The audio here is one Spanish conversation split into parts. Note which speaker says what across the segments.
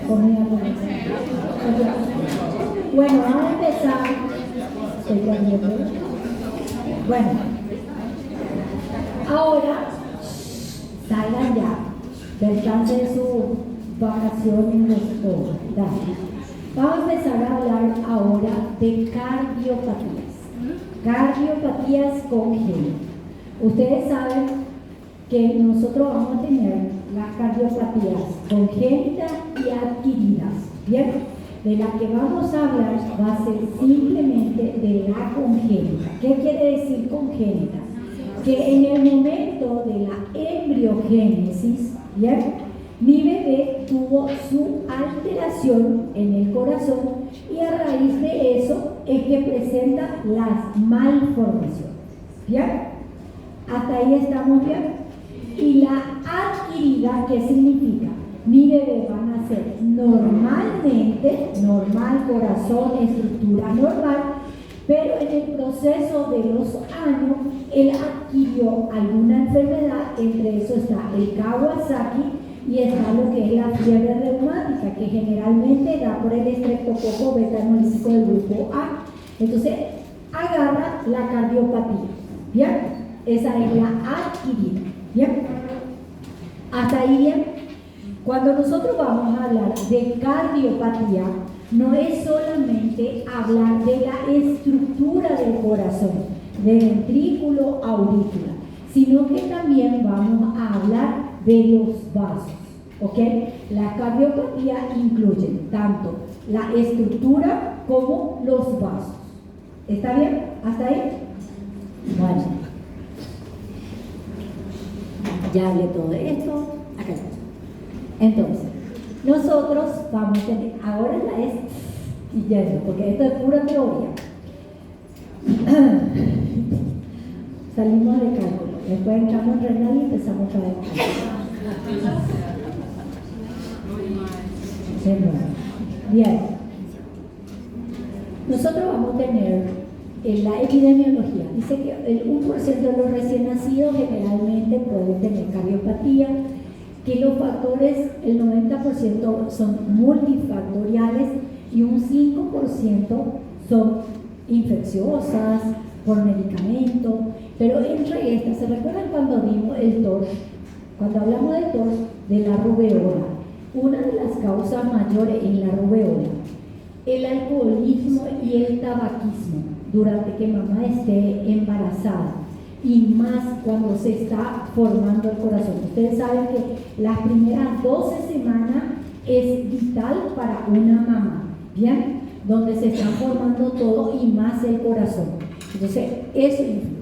Speaker 1: Comida. Bueno, vamos a empezar. Bueno, ahora salgan ya, descansen su vacación en nuestro. Vamos a empezar a hablar ahora de cardiopatías. Cardiopatías congénitas. Ustedes saben que nosotros vamos a tener las cardiopatías congénitas y adquiridas. Bien, de la que vamos a hablar va a ser simplemente de la congénita. ¿Qué quiere decir congénita? Que en el momento de la embriogénesis, ¿bien?, mi bebé tuvo su alteración en el corazón y a raíz de eso es que presenta las malformaciones. ¿Bien? Hasta ahí estamos bien. Y la adquirida, ¿qué significa? Mi bebé va a nacer normalmente, normal, corazón, estructura normal, pero en el proceso de los años él adquirió alguna enfermedad, entre eso está el Kawasaki y está lo que es la fiebre reumática, que generalmente da por el estreptococo beta-hemolítico del grupo A. Entonces, agarra la cardiopatía. ¿Bien? Esa es la adquirida. ¿Bien? Hasta ahí bien. Cuando nosotros vamos a hablar de cardiopatía, no es solamente hablar de la estructura del corazón, de ventrículo, aurícula, sino que también vamos a hablar de los vasos. ¿Ok? La cardiopatía incluye tanto la estructura como los vasos. ¿Está bien? ¿Hasta ahí? Bueno. Ya hablé todo esto. Acá está. Entonces, nosotros vamos a tener, ahora la es yendo, porque esto es pura teoría. Salimos de cálculo, después entramos en renal y empezamos a ver cálculo. Bien. Nosotros vamos a tener en la epidemiología, dice que el 1% de los recién nacidos generalmente pueden tener cardiopatía, que los factores, el 90% son multifactoriales y un 5% son infecciosas, por medicamento, pero entre estas, ¿se recuerdan cuando vimos el TORCH? Cuando hablamos del TORCH, de la rubeola, una de las causas mayores en la rubeola, el alcoholismo y el tabaquismo durante que mamá esté embarazada y más cuando se está formando el corazón. Ustedes saben que las primeras 12 semanas es vital para una mamá, ¿bien? Donde se está formando todo y más el corazón. Entonces, eso influye.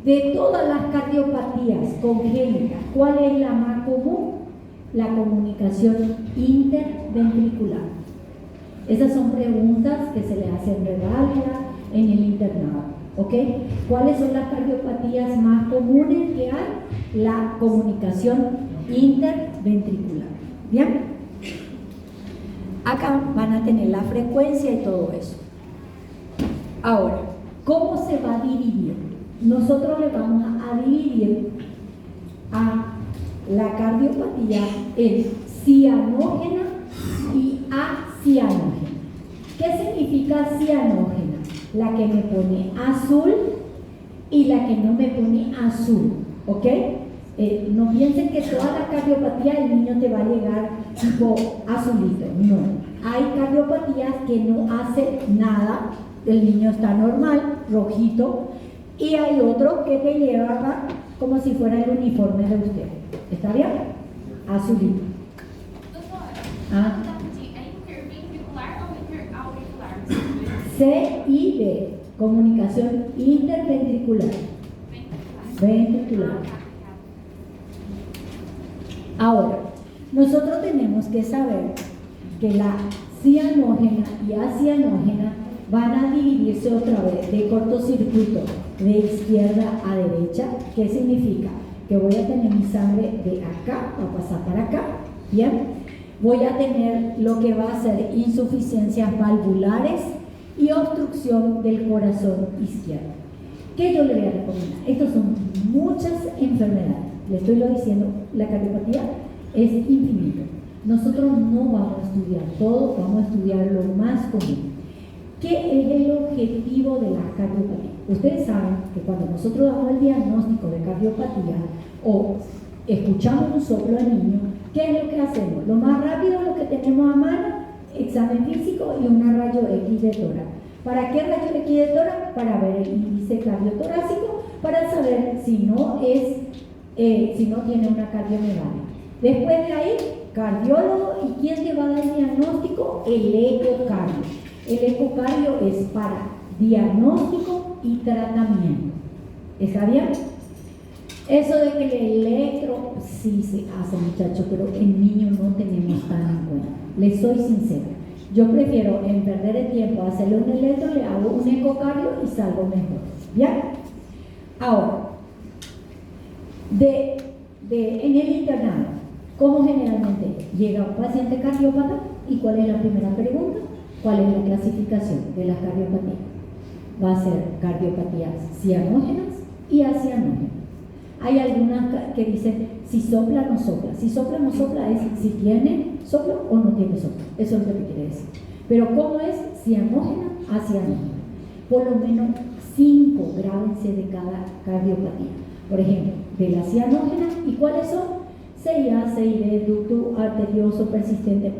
Speaker 1: De todas las cardiopatías congénitas, ¿cuál es la más común? La comunicación interventricular. Esas son preguntas que se le hacen regalia en el internado. ¿Ok? ¿Cuáles son las cardiopatías más comunes que hay? La comunicación interventricular. ¿Bien? Acá van a tener la frecuencia y todo eso. Ahora, ¿cómo se va a dividir? Nosotros le vamos a dividir a la cardiopatía en cianógena y acianógena. ¿Qué significa cianógena? La que me pone azul y la que no me pone azul. ¿Ok? No piensen que toda la cardiopatía el niño te va a llegar tipo azulito. No. Hay cardiopatías que no hacen nada, el niño está normal, rojito, y hay otro que te lleva como si fuera el uniforme de usted. ¿Está bien? Azulito. CIV, comunicación interventricular. Ventricular. Ahora, nosotros tenemos que saber que la cianógena y acianógena van a dividirse otra vez de cortocircuito de izquierda a derecha. ¿Qué significa? Que voy a tener mi sangre de acá, va a pasar para acá, ¿bien? Voy a tener lo que va a ser insuficiencias valvulares y obstrucción del corazón izquierdo. ¿Qué yo le voy a recomendar? Estas son muchas enfermedades. Le estoy diciendo, la cardiopatía es infinito. Nosotros no vamos a estudiar todo, vamos a estudiar lo más común. ¿Qué es el objetivo de la cardiopatía? Ustedes saben que cuando nosotros damos el diagnóstico de cardiopatía o escuchamos un soplo al niño, ¿qué es lo que hacemos? Lo más rápido, lo que tenemos a mano, examen físico y una rayo X de tórax. ¿Para qué rayo X de tórax? Para ver el índice cardiotorácico, para saber si no tiene una cardiomegalia. Después de ahí, cardiólogo, ¿y quién te va a dar el diagnóstico? El ecocardio. El ecocardio es para diagnóstico y tratamiento. ¿Está bien? Eso de que el electro sí se hace, muchachos, pero en niños no tenemos tan en cuenta. Les soy sincera. Yo prefiero, en perder el tiempo, hacerle un electro, le hago un ecocardio y salgo mejor. ¿Ya? Ahora, en el internado, ¿cómo generalmente llega un paciente cardiópata? ¿Y cuál es la primera pregunta? ¿Cuál es la clasificación de las cardiopatías? Va a ser cardiopatías cianógenas y acianógenas. Hay algunas que dicen si sopla o no sopla. Si sopla o no sopla es si tiene soplo o no tiene soplo. Eso es lo que quiere decir. Pero ¿cómo es cianógena a cianógena? Por lo menos 5 grádense de cada cardiopatía. Por ejemplo, de la cianógena, ¿y cuáles son? CIA, CID, ducto arterioso persistente.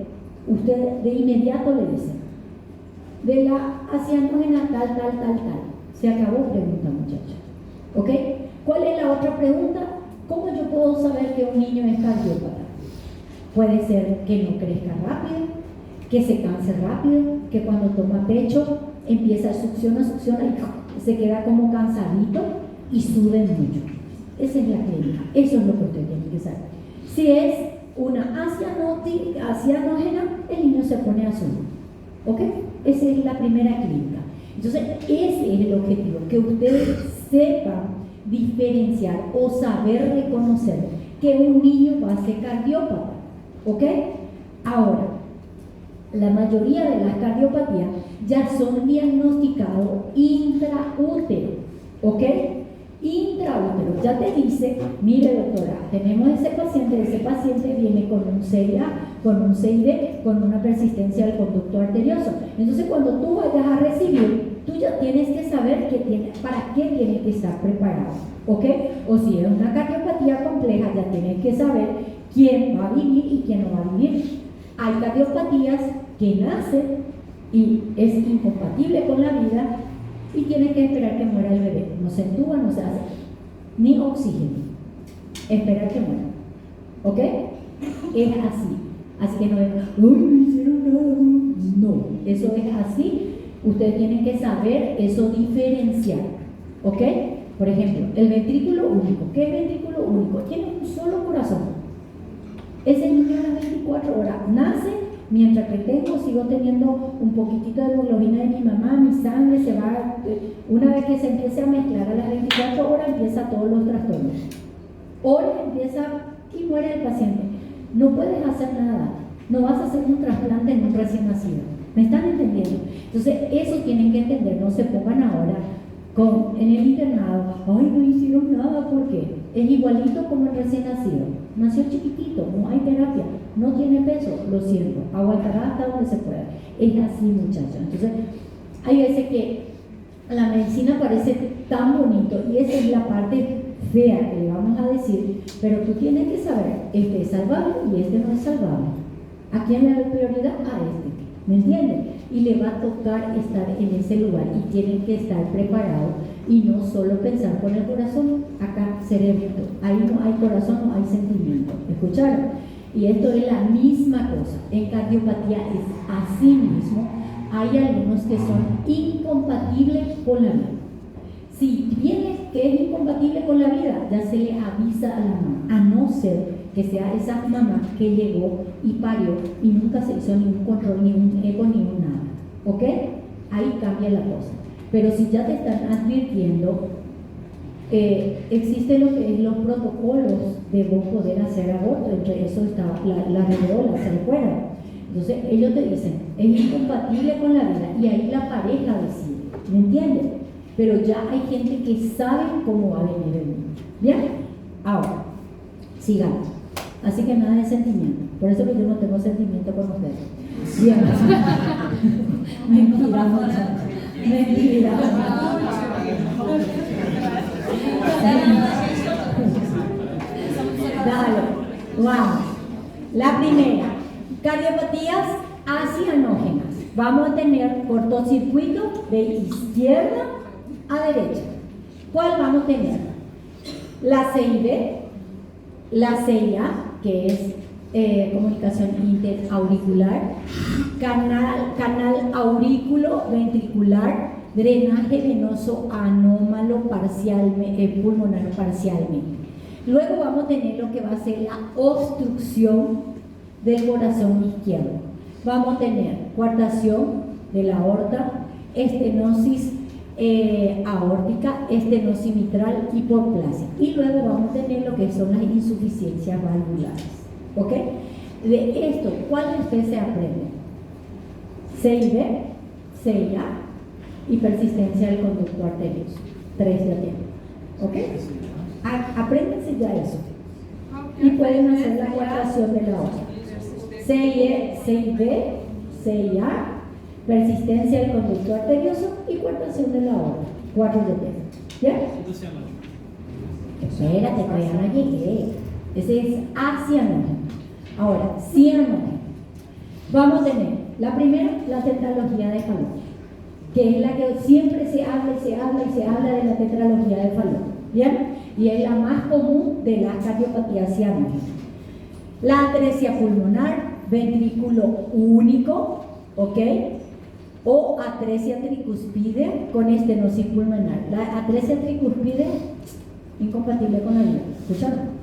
Speaker 1: Usted de inmediato le dice, de la acianógena tal. Se acabó pregunta, muchachos. ¿Ok? ¿Cuál es la otra pregunta? ¿Cómo yo puedo saber que un niño es cardiópata? Puede ser que no crezca rápido, que se canse rápido, que cuando toma pecho empieza succiona y se queda como cansadito y sube mucho. Esa es la clínica, eso es lo que usted tiene que saber. Si es una acianógena, el niño se pone azul. ¿Ok? Esa es la primera clínica. Entonces, ese es el objetivo, que ustedes sepan diferenciar o saber reconocer que un niño va a ser cardiópata. ¿Ok? Ahora, la mayoría de las cardiopatías ya son diagnosticados intraútero. ¿Ok? Intraútero. Ya te dice, mire doctora, tenemos ese paciente viene con un CIA, con un CID, con una persistencia del conducto arterioso. Entonces cuando tú vayas a recibir, tú ya tienes que saber para qué tienes que estar preparado. ¿Ok? O si es una cardiopatía compleja, ya tienes que saber quién va a vivir y quién no va a vivir. Hay cardiopatías que nacen y es incompatible con la vida y tienes que esperar que muera el bebé. No se entuba, no se hace ni oxígeno. Esperar que muera. ¿Ok? Es así. Así que no es, ¡ay, no hicieron nada! No, eso es así. Ustedes tienen que saber eso diferenciar. ¿Ok? Por ejemplo, el ventrículo único. ¿Qué es ventrículo único? Tiene un solo corazón. Ese niño a las 24 horas nace. Mientras que sigo teniendo un poquitito de hemoglobina de mi mamá, mi sangre se va, una vez que se empiece a mezclar a las 24 horas, empieza todos los trastornos. Horas empieza y muere el paciente. No puedes hacer nada, no vas a hacer un trasplante en un recién nacido. ¿Me están entendiendo? Entonces, eso tienen que entender, no se pongan ahora en el internado, ay, no hicieron nada, ¿por qué? Es igualito como el recién nacido, nació chiquitito, no hay terapia, no tiene peso, lo siento, aguantará hasta donde se pueda. Es así, muchachos. Entonces, hay veces que la medicina parece tan bonito y esa es la parte fea que le vamos a decir, pero tú tienes que saber, este es salvable y este no es salvable. ¿A quién le da prioridad? A este. ¿Me entienden? Y le va a tocar estar en ese lugar y tienen que estar preparados y no solo pensar con el corazón, acá cerebrito, ahí no hay corazón, no hay sentimiento. ¿Escucharon? Y esto es la misma cosa. En cardiopatía es así mismo. Hay algunos que son incompatibles con la vida. Si viene que es incompatible con la vida, ya se le avisa a la mamá, a no ser que sea esa mamá que llegó y parió y nunca se hizo ningún control, ni un eco, ni un nada. ¿Ok? Ahí cambia la cosa. Pero si ya te están advirtiendo, existen lo que es los protocolos de vos poder hacer aborto, entre eso está la redola, se recuerda. Entonces ellos te dicen, es incompatible con la vida y ahí la pareja decide, ¿me entiendes? Pero ya hay gente que sabe cómo va a venir el niño. ¿Bien? Ahora, sigamos. Así que nada de sentimiento. Por eso que yo no tengo sentimiento con ustedes. Bien. Mentira, muchachos. Mentira. Dale. Vamos. La primera, cardiopatías acianógenas. Vamos a tener cortocircuito de izquierda a derecha. ¿Cuál vamos a tener? La CIB, la CIA, que es comunicación interauricular, canal aurículo ventricular, drenaje venoso anómalo pulmonar parcialmente. Luego vamos a tener lo que va a ser la obstrucción del corazón izquierdo. Vamos a tener coartación de la aorta, estenosis aórtica, estenosis mitral, hipoplasia. Y luego vamos a tener lo que son las insuficiencias valvulares. ¿Ok? De esto, ¿cuál de ustedes se aprende? CIB, CIA y persistencia del conducto arterioso. 3 ya tienen. ¿Ok? Apréndense ya eso. Y pueden hacer la coartación de la otra. CIB, CIA, persistencia del conducto arterioso y coartación de la aorta. 4 ya tienen. ¿Ya? Espérate, todavía no llegué. Ese es acianógeno. Ahora, cianógeno. Vamos a tener la primera, la tetralogía de Fallot, que es la que siempre se habla de la tetralogía de Fallot. ¿Bien? Y es la más común de las cardiopatías cianógenas. La atresia pulmonar, ventrículo único, ¿ok? O atresia tricuspidea con estenosis pulmonar. La atresia tricuspidea, incompatible con la vida. ¿Escucharon?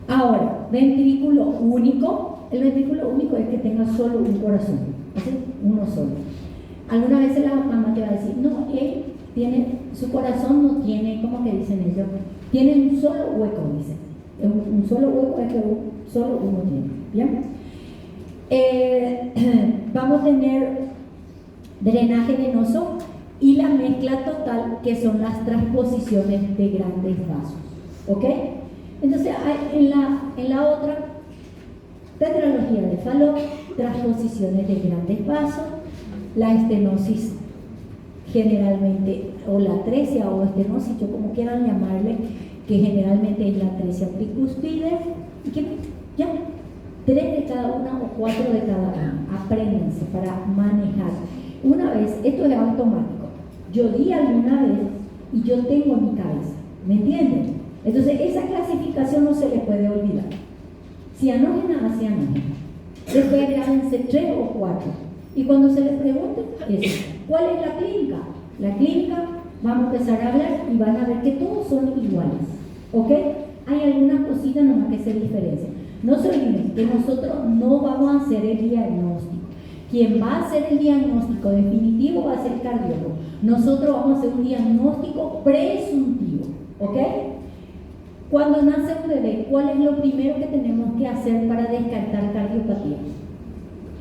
Speaker 1: Ahora, ventrículo único. El ventrículo único es que tenga solo un corazón, ¿sí? Uno solo. Algunas veces la mamá te va a decir, no, él tiene, su corazón no tiene, ¿cómo que dicen ellos? Tiene un solo hueco, dicen. Un solo hueco es que solo uno tiene. ¿Bien? Vamos a tener drenaje venoso y la mezcla total, que son las transposiciones de grandes vasos. ¿Ok? Entonces, en la otra tetralogía de Fallot, transposiciones de grandes vasos, la estenosis generalmente, o la atresia o estenosis, yo como quieran llamarle, que generalmente es la atresia tricuspidea, y que ya, 3 de cada una o 4 de cada una. Apréndanse para manejar. Una vez, esto es automático, yo di alguna vez y yo tengo en mi cabeza, ¿me entienden? Entonces esa clasificación no se le puede olvidar. Cianógena a cianógena. Después agréguense 3 o 4. Y cuando se les pregunte, ¿cuál es la clínica? La clínica, vamos a empezar a hablar y van a ver que todos son iguales. ¿Ok? Hay algunas cositas nomás que se diferencian. No se olviden que nosotros no vamos a hacer el diagnóstico. Quien va a hacer el diagnóstico definitivo va a ser el cardiólogo. Nosotros vamos a hacer un diagnóstico presuntivo. ¿Ok? Cuando nace un bebé, ¿cuál es lo primero que tenemos que hacer para descartar cardiopatía?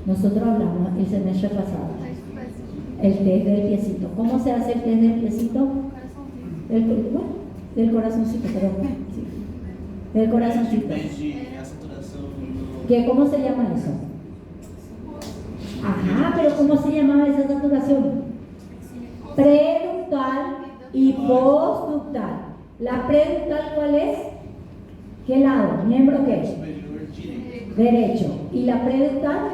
Speaker 1: Nosotros hablamos el semestre pasado. El test del piecito. ¿Cómo se hace el test del piecito? Del corazoncito, perdón. Sí. Del corazoncito. ¿Cómo se llama eso? Ajá, pero ¿cómo se llamaba esa saturación? Preductal y postductal. ¿La preductal cuál es? ¿Qué lado? ¿Miembro qué? Derecho. ¿Y la preductal?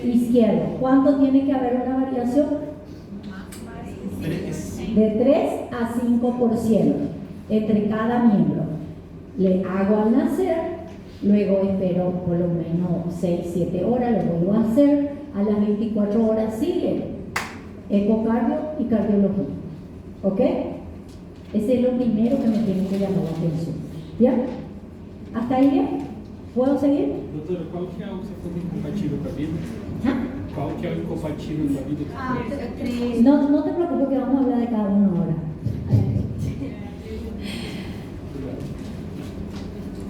Speaker 1: Izquierdo. ¿Cuánto tiene que haber una variación? De 3 a 5% entre cada miembro. Le hago al nacer, luego espero por lo menos 6-7 horas, lo vuelvo a hacer, a las 24 horas sigue ecocardio y cardiología. ¿Ok? Ese es lo primero que me tiene que llamar la atención. ¿Ya? ¿Hasta ahí bien? ¿Puedo seguir?
Speaker 2: Doutora, qual que é o que você falou incompatível com a vida? Qual que é o incompatível com a vida?
Speaker 1: No te preocupes que vamos a hablar de cada uno ahora.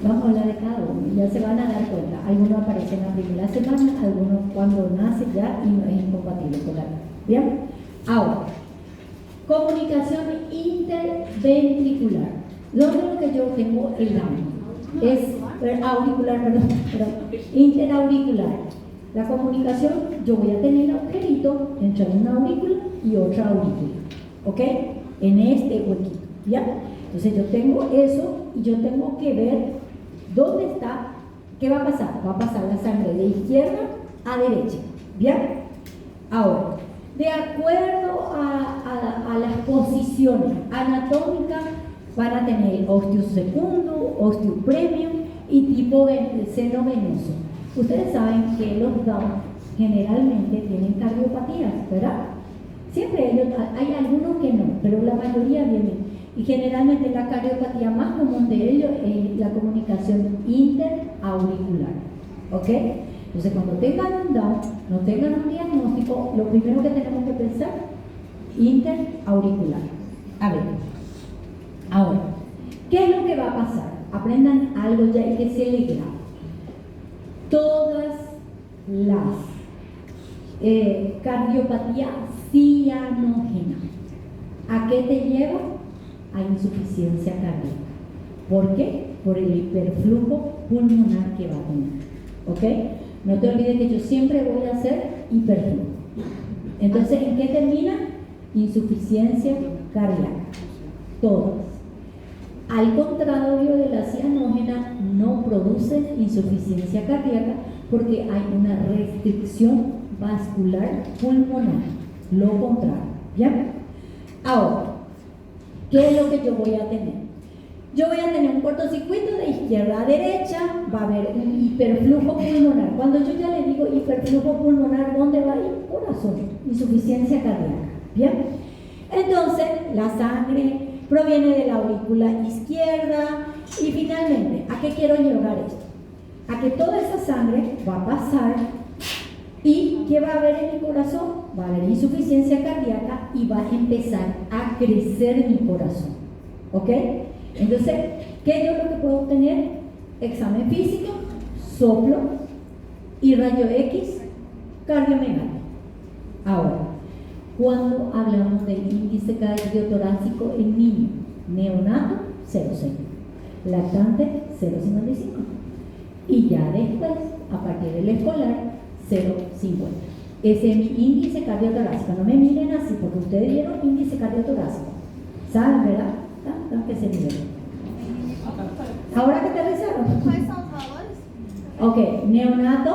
Speaker 1: Vamos a hablar de cada uno, ya se van a dar cuenta. Algunos aparecen en la primera semana, algunos cuando nace ya y no es incompatible con la vida. ¿Bien? Ahora, comunicación interventricular. Lo que yo tengo el daño es auricular, perdón, interauricular. La comunicación, yo voy a tener el agujerito entre una aurícula y otra aurícula, ¿ok? En este huequito, ¿ya? Entonces yo tengo eso y yo tengo que ver dónde está, ¿qué va a pasar? Va a pasar la sangre de izquierda a derecha, ¿bien? Ahora, de acuerdo a las posiciones anatómicas, van a tener osteo secundo, osteo premium y tipo seno venoso. Ustedes saben que los Down generalmente tienen cardiopatías, ¿verdad? Siempre hay algunos que no, pero la mayoría vienen. Y generalmente la cardiopatía más común de ellos es la comunicación interauricular, ¿ok? Entonces cuando tengan un Down, no tengan un diagnóstico, lo primero que tenemos que pensar, interauricular. A ver, ahora, ¿qué es lo que va a pasar? Aprendan algo ya y que se le graba. Todas las cardiopatías cianógenas, ¿a qué te lleva? A insuficiencia cardíaca. ¿Por qué? Por el hiperflujo pulmonar que va a tener, ¿ok? No te olvides que yo siempre voy a hacer hiperflujo. Entonces, ¿en qué termina? Insuficiencia cardíaca. Todas. Al contrario de la cianógena, no producen insuficiencia cardíaca porque hay una restricción vascular pulmonar. Lo contrario, ¿ya? Ahora, ¿qué es lo que yo voy a tener? Yo voy a tener un cortocircuito de izquierda a derecha, va a haber un hiperflujo pulmonar. Cuando yo ya le digo hiperflujo pulmonar, ¿dónde va a ir? Corazón, insuficiencia cardíaca, ¿bien? Entonces, la sangre proviene de la aurícula izquierda y finalmente, ¿a qué quiero llevar esto? A que toda esa sangre va a pasar y ¿qué va a haber en mi corazón? Va a haber insuficiencia cardíaca y va a empezar a crecer mi corazón, ¿ok? Entonces, ¿qué yo lo que puedo obtener? Examen físico, soplo y rayo X cardiomegálico. Ahora, cuando hablamos del índice cardiotorácico en niño, neonato 0,6, lactante 0,55 y ya después, a partir del escolar, 0,50. Ese es mi índice cardiotorácico. No me miren así porque ustedes vieron índice cardiotorácico. ¿Saben, verdad? ¿Tan que se nivel? Ahora que te rezaron.
Speaker 3: ¿Cuáles son los valores?
Speaker 1: Ok, neonato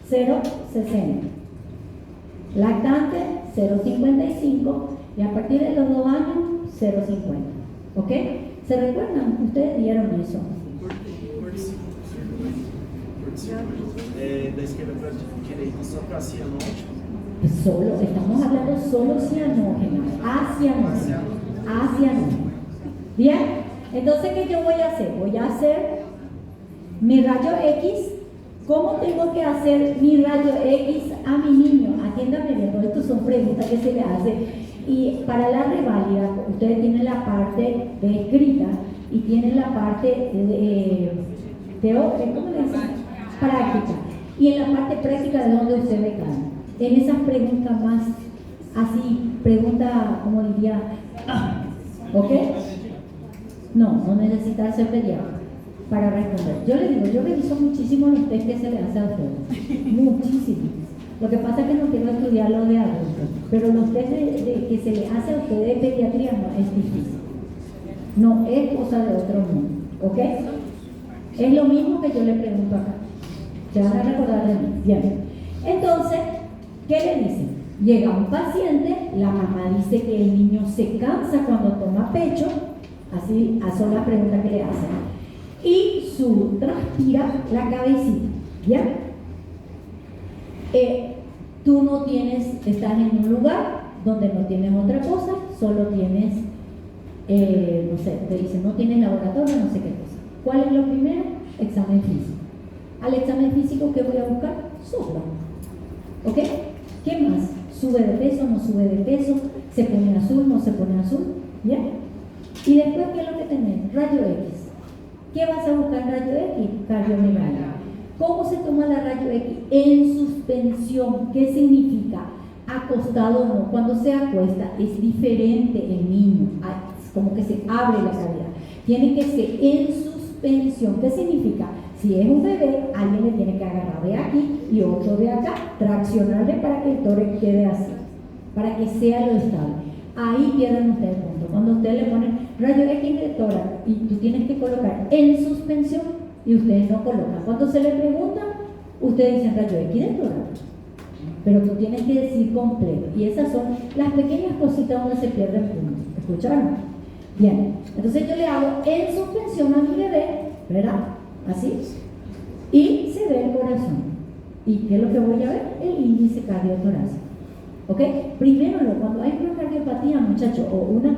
Speaker 1: 0,60. Lactante 0,55 y a partir de los 2 años 0,50. ¿Ok? ¿Se recuerdan? Ustedes vieron eso.
Speaker 4: Da esquerda para a direita só para cianótico.
Speaker 1: Solo, estamos hablando solo cianógenas, acianógenas. Bien, entonces ¿qué yo voy a hacer? Voy a hacer mi rayo X. ¿Cómo tengo que hacer mi rayo X a mi niño? Atiéndame bien, porque estas son preguntas que se le hacen. Y para la reválida, ustedes tienen la parte de escrita y tienen la parte de teórica, ¿cómo le dicen? Práctica. Y en la parte práctica de donde usted ve cada. En esas preguntas más así, pregunta, como diría, ¿ok? No necesita ser pediatra para responder. Yo le digo, yo reviso muchísimo los test que se le hace a ustedes. Muchísimo. Lo que pasa es que no quiero estudiar lo de adultos, pero los test que se le hace a ustedes de pediatría no es difícil. No es cosa de otro mundo, ¿ok? Es lo mismo que yo le pregunto acá. Se van a recordar de mí. Bien. Entonces, ¿qué le dicen? Llega un paciente, la mamá dice que el niño se cansa cuando toma pecho, así son las preguntas que le hacen, y transpira la cabecita, ¿ya? Tú no tienes, estás en un lugar donde no tienes otra cosa, solo tienes, no sé, te dicen no tienes laboratorio, no sé qué cosa. ¿Cuál es lo primero? Examen físico. Al examen físico, ¿qué voy a buscar? Soplo. ¿Ok? ¿Qué más? ¿Sube de peso, no sube de peso? ¿Se pone azul, no se pone azul? ¿Ya? Y después, ¿qué es lo que tenés? Rayo X. ¿Qué vas a buscar en rayo X? Cardiomegalia. ¿Cómo se toma la rayo X? En suspensión. ¿Qué significa? Acostado o no. Cuando se acuesta es diferente el niño. Es como que se abre la cavidad. Tiene que ser en suspensión. suspensión. ¿Qué significa? Si es un bebé, alguien le tiene que agarrar de aquí y otro de acá, traccionarle para que el tórax quede así, para que sea lo estable. Ahí pierden ustedes el punto. Cuando ustedes le ponen rayo X de tórax y tú tienes que colocar en suspensión y ustedes no colocan. Cuando se le pregunta, ustedes dicen rayo X de tórax, pero tú tienes que decir completo. Y esas son las pequeñas cositas donde se pierden puntos. ¿Escucharon? Bien, entonces yo le hago en suspensión a mi bebé, ¿verdad? Así. Y se ve el corazón. ¿Y qué es lo que voy a ver? El índice cardiotorácico. ¿Ok? Primero, cuando hay una cardiopatía, muchachos, o una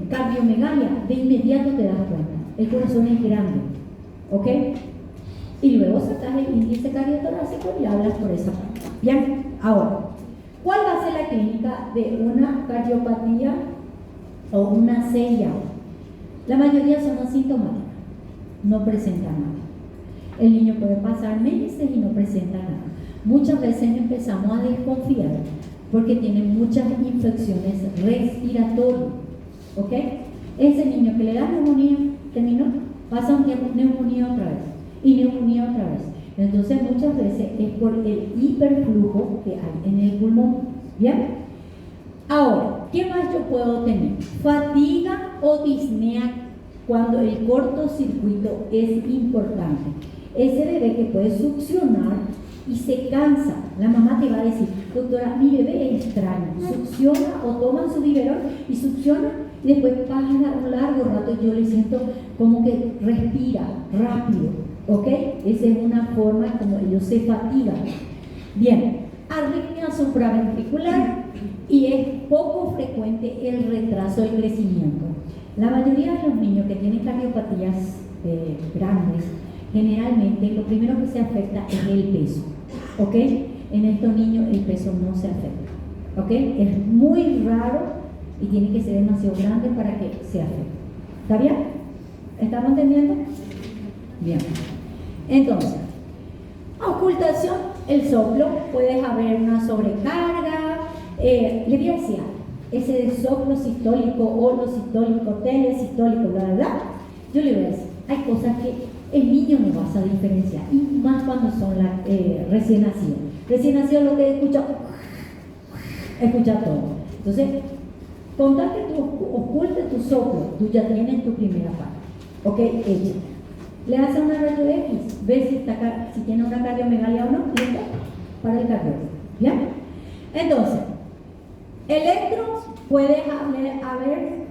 Speaker 1: cardiomegalia, de inmediato te das cuenta. El corazón es grande. ¿Ok? Y luego sacas el índice cardiotorácico y hablas por esa parte. Bien, ahora, ¿cuál va a ser la clínica de una cardiopatía o una CIA? La mayoría son asintomáticas, no presentan nada. El niño puede pasar meses y no presenta nada. Muchas veces empezamos a desconfiar porque tiene muchas infecciones respiratorias. ¿Ok? Ese niño que le da neumonía, terminó, pasa un tiempo, neumonía otra vez y neumonía otra vez. Entonces muchas veces es por el hiperflujo que hay en el pulmón. ¿Bien? Ahora, ¿qué más yo puedo tener? Fatiga o disnea cuando el cortocircuito es importante. Ese bebé que puede succionar y se cansa. La mamá te va a decir, doctora, mi bebé es extraño, succiona o toma su biberón y succiona y después pasa un largo rato y yo le siento como que respira rápido, ¿ok? Esa es una forma como ellos se fatigan. Bien, arritmia supraventricular y es poco frecuente el retraso del crecimiento. La mayoría de los niños que tienen cardiopatías grandes, generalmente lo primero que se afecta es el peso, ¿ok? En estos niños el peso no se afecta, ¿ok? Es muy raro y tiene que ser demasiado grande para que se afecte. ¿Está bien? ¿Estamos entendiendo? Bien. Entonces, ocultación, el soplo, puedes haber una sobrecarga, le voy a decir, ese de soplo sistólico, holosistólico, telesistólico, bla, bla, bla, yo le voy a decir, hay cosas que el niño no vas a diferenciar, y más cuando son recién nacidos. Recién nacidos lo que escucha todo. Entonces, con tal que tú ocultes tu soplo, tú ya tienes tu primera parte. ¿Ok? Hecha. Le haces una rayo X, ves si tiene una cardiomegalia o no, listo, para el cardiólogo. ¿Bien? Entonces, electros puede haber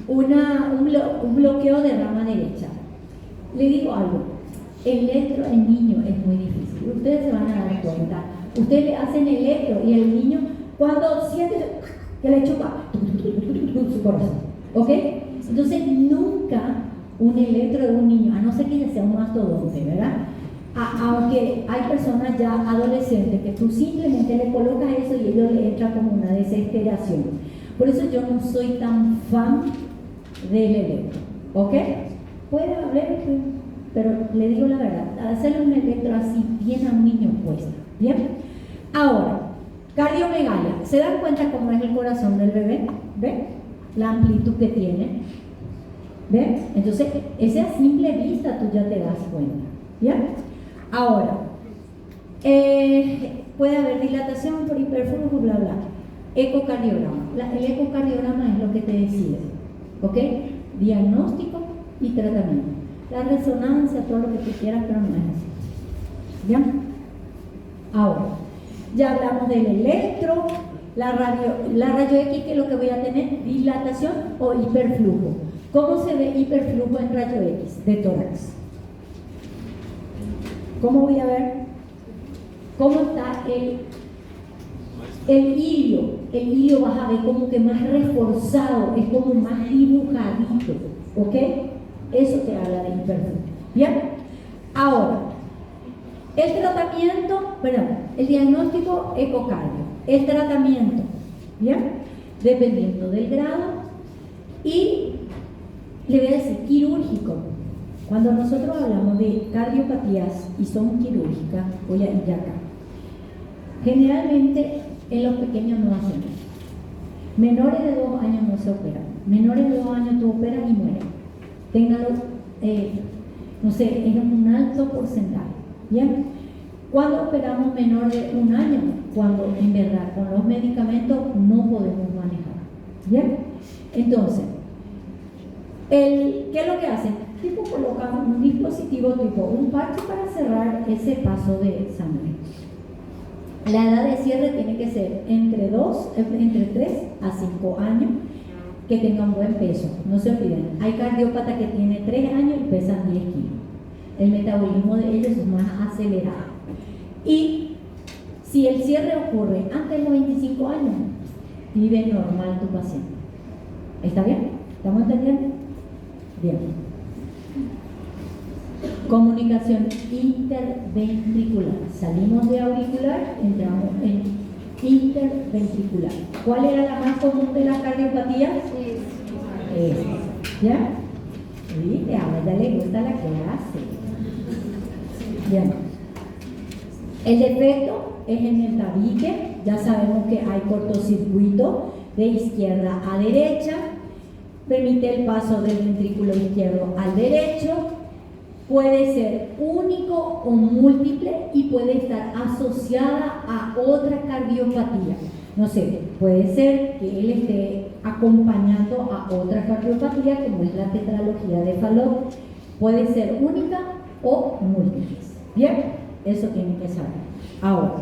Speaker 1: un bloqueo de rama derecha. Le digo algo, electro en niño es muy difícil. Ustedes se van a dar cuenta. Ustedes le hacen electro y el niño, cuando siente que le chupa su corazón, ¿ok? Entonces, nunca un electro de un niño, a no ser que ya sea un mastodonte, ¿verdad? Aunque hay personas ya adolescentes que tú simplemente le colocas eso y ellos le entra como una desesperación. Por eso yo no soy tan fan del electro, ¿ok? Puede haber, pero le digo la verdad, hacerle un electro así bien a un niño cuesta. ¿Bien? Ahora, cardiomegalia. ¿Se dan cuenta cómo es el corazón del bebé? ¿Ven? La amplitud que tiene. ¿Ven? Entonces, ese a simple vista tú ya te das cuenta. ¿Bien? Ahora, puede haber dilatación por hiperflujo, bla, bla. Ecocardiograma. El ecocardiograma es lo que te decide. ¿Ok? Diagnóstico y tratamiento. La resonancia, todo lo que tú quieras, pero no es así. ¿Bien? Ahora, ya hablamos del electro, la rayo X, que es lo que voy a tener, dilatación o hiperflujo. ¿Cómo se ve hiperflujo en rayo X de tórax? ¿Cómo voy a ver? ¿Cómo está el hilio? El hilio vas a ver como que más reforzado, es como más dibujadito, ¿ok? Eso te habla de hiperflujo. ¿Bien? Ahora, el tratamiento, el diagnóstico ecocardio, el tratamiento, ¿bien? Dependiendo del grado, y le voy a decir quirúrgico. Cuando nosotros hablamos de cardiopatías y son quirúrgicas, voy a ir acá. Generalmente en los pequeños no hacen eso. Menores de 2 años no se operan. Menores de 2 años tú operas y mueren. Ténganlo, no sé, es un alto porcentaje. ¿Bien? ¿Cuándo operamos menor de 1 año? Cuando en verdad con los medicamentos no podemos manejar. ¿Bien? Entonces, ¿qué es lo que hacen? Tipo colocan un dispositivo tipo un parche para cerrar ese paso de sangre. La edad de cierre tiene que ser entre 3 a 5 años, que tengan buen peso. No se olviden, hay cardiópatas que tienen 3 años y pesan 10 kilos. El metabolismo de ellos es más acelerado. Y si el cierre ocurre antes de los 25 años, vive normal tu paciente. ¿Está bien? ¿Estamos entendiendo? Bien. Comunicación interventricular. Salimos de auricular, entramos en interventricular. ¿Cuál era la más común de las cardiopatías? ¿Ya? ¿Viste? Ahora ya le gusta la clase. Bien. El defecto es en el tabique. Ya sabemos que hay cortocircuito de izquierda a derecha. Permite el paso del ventrículo izquierdo al derecho. Puede ser único o múltiple y puede estar asociada a otra cardiopatía. No sé, puede ser que él esté acompañando a otra cardiopatía, como es la tetralogía de Fallot. Puede ser única o múltiple. Bien, eso tienen que saber. Ahora,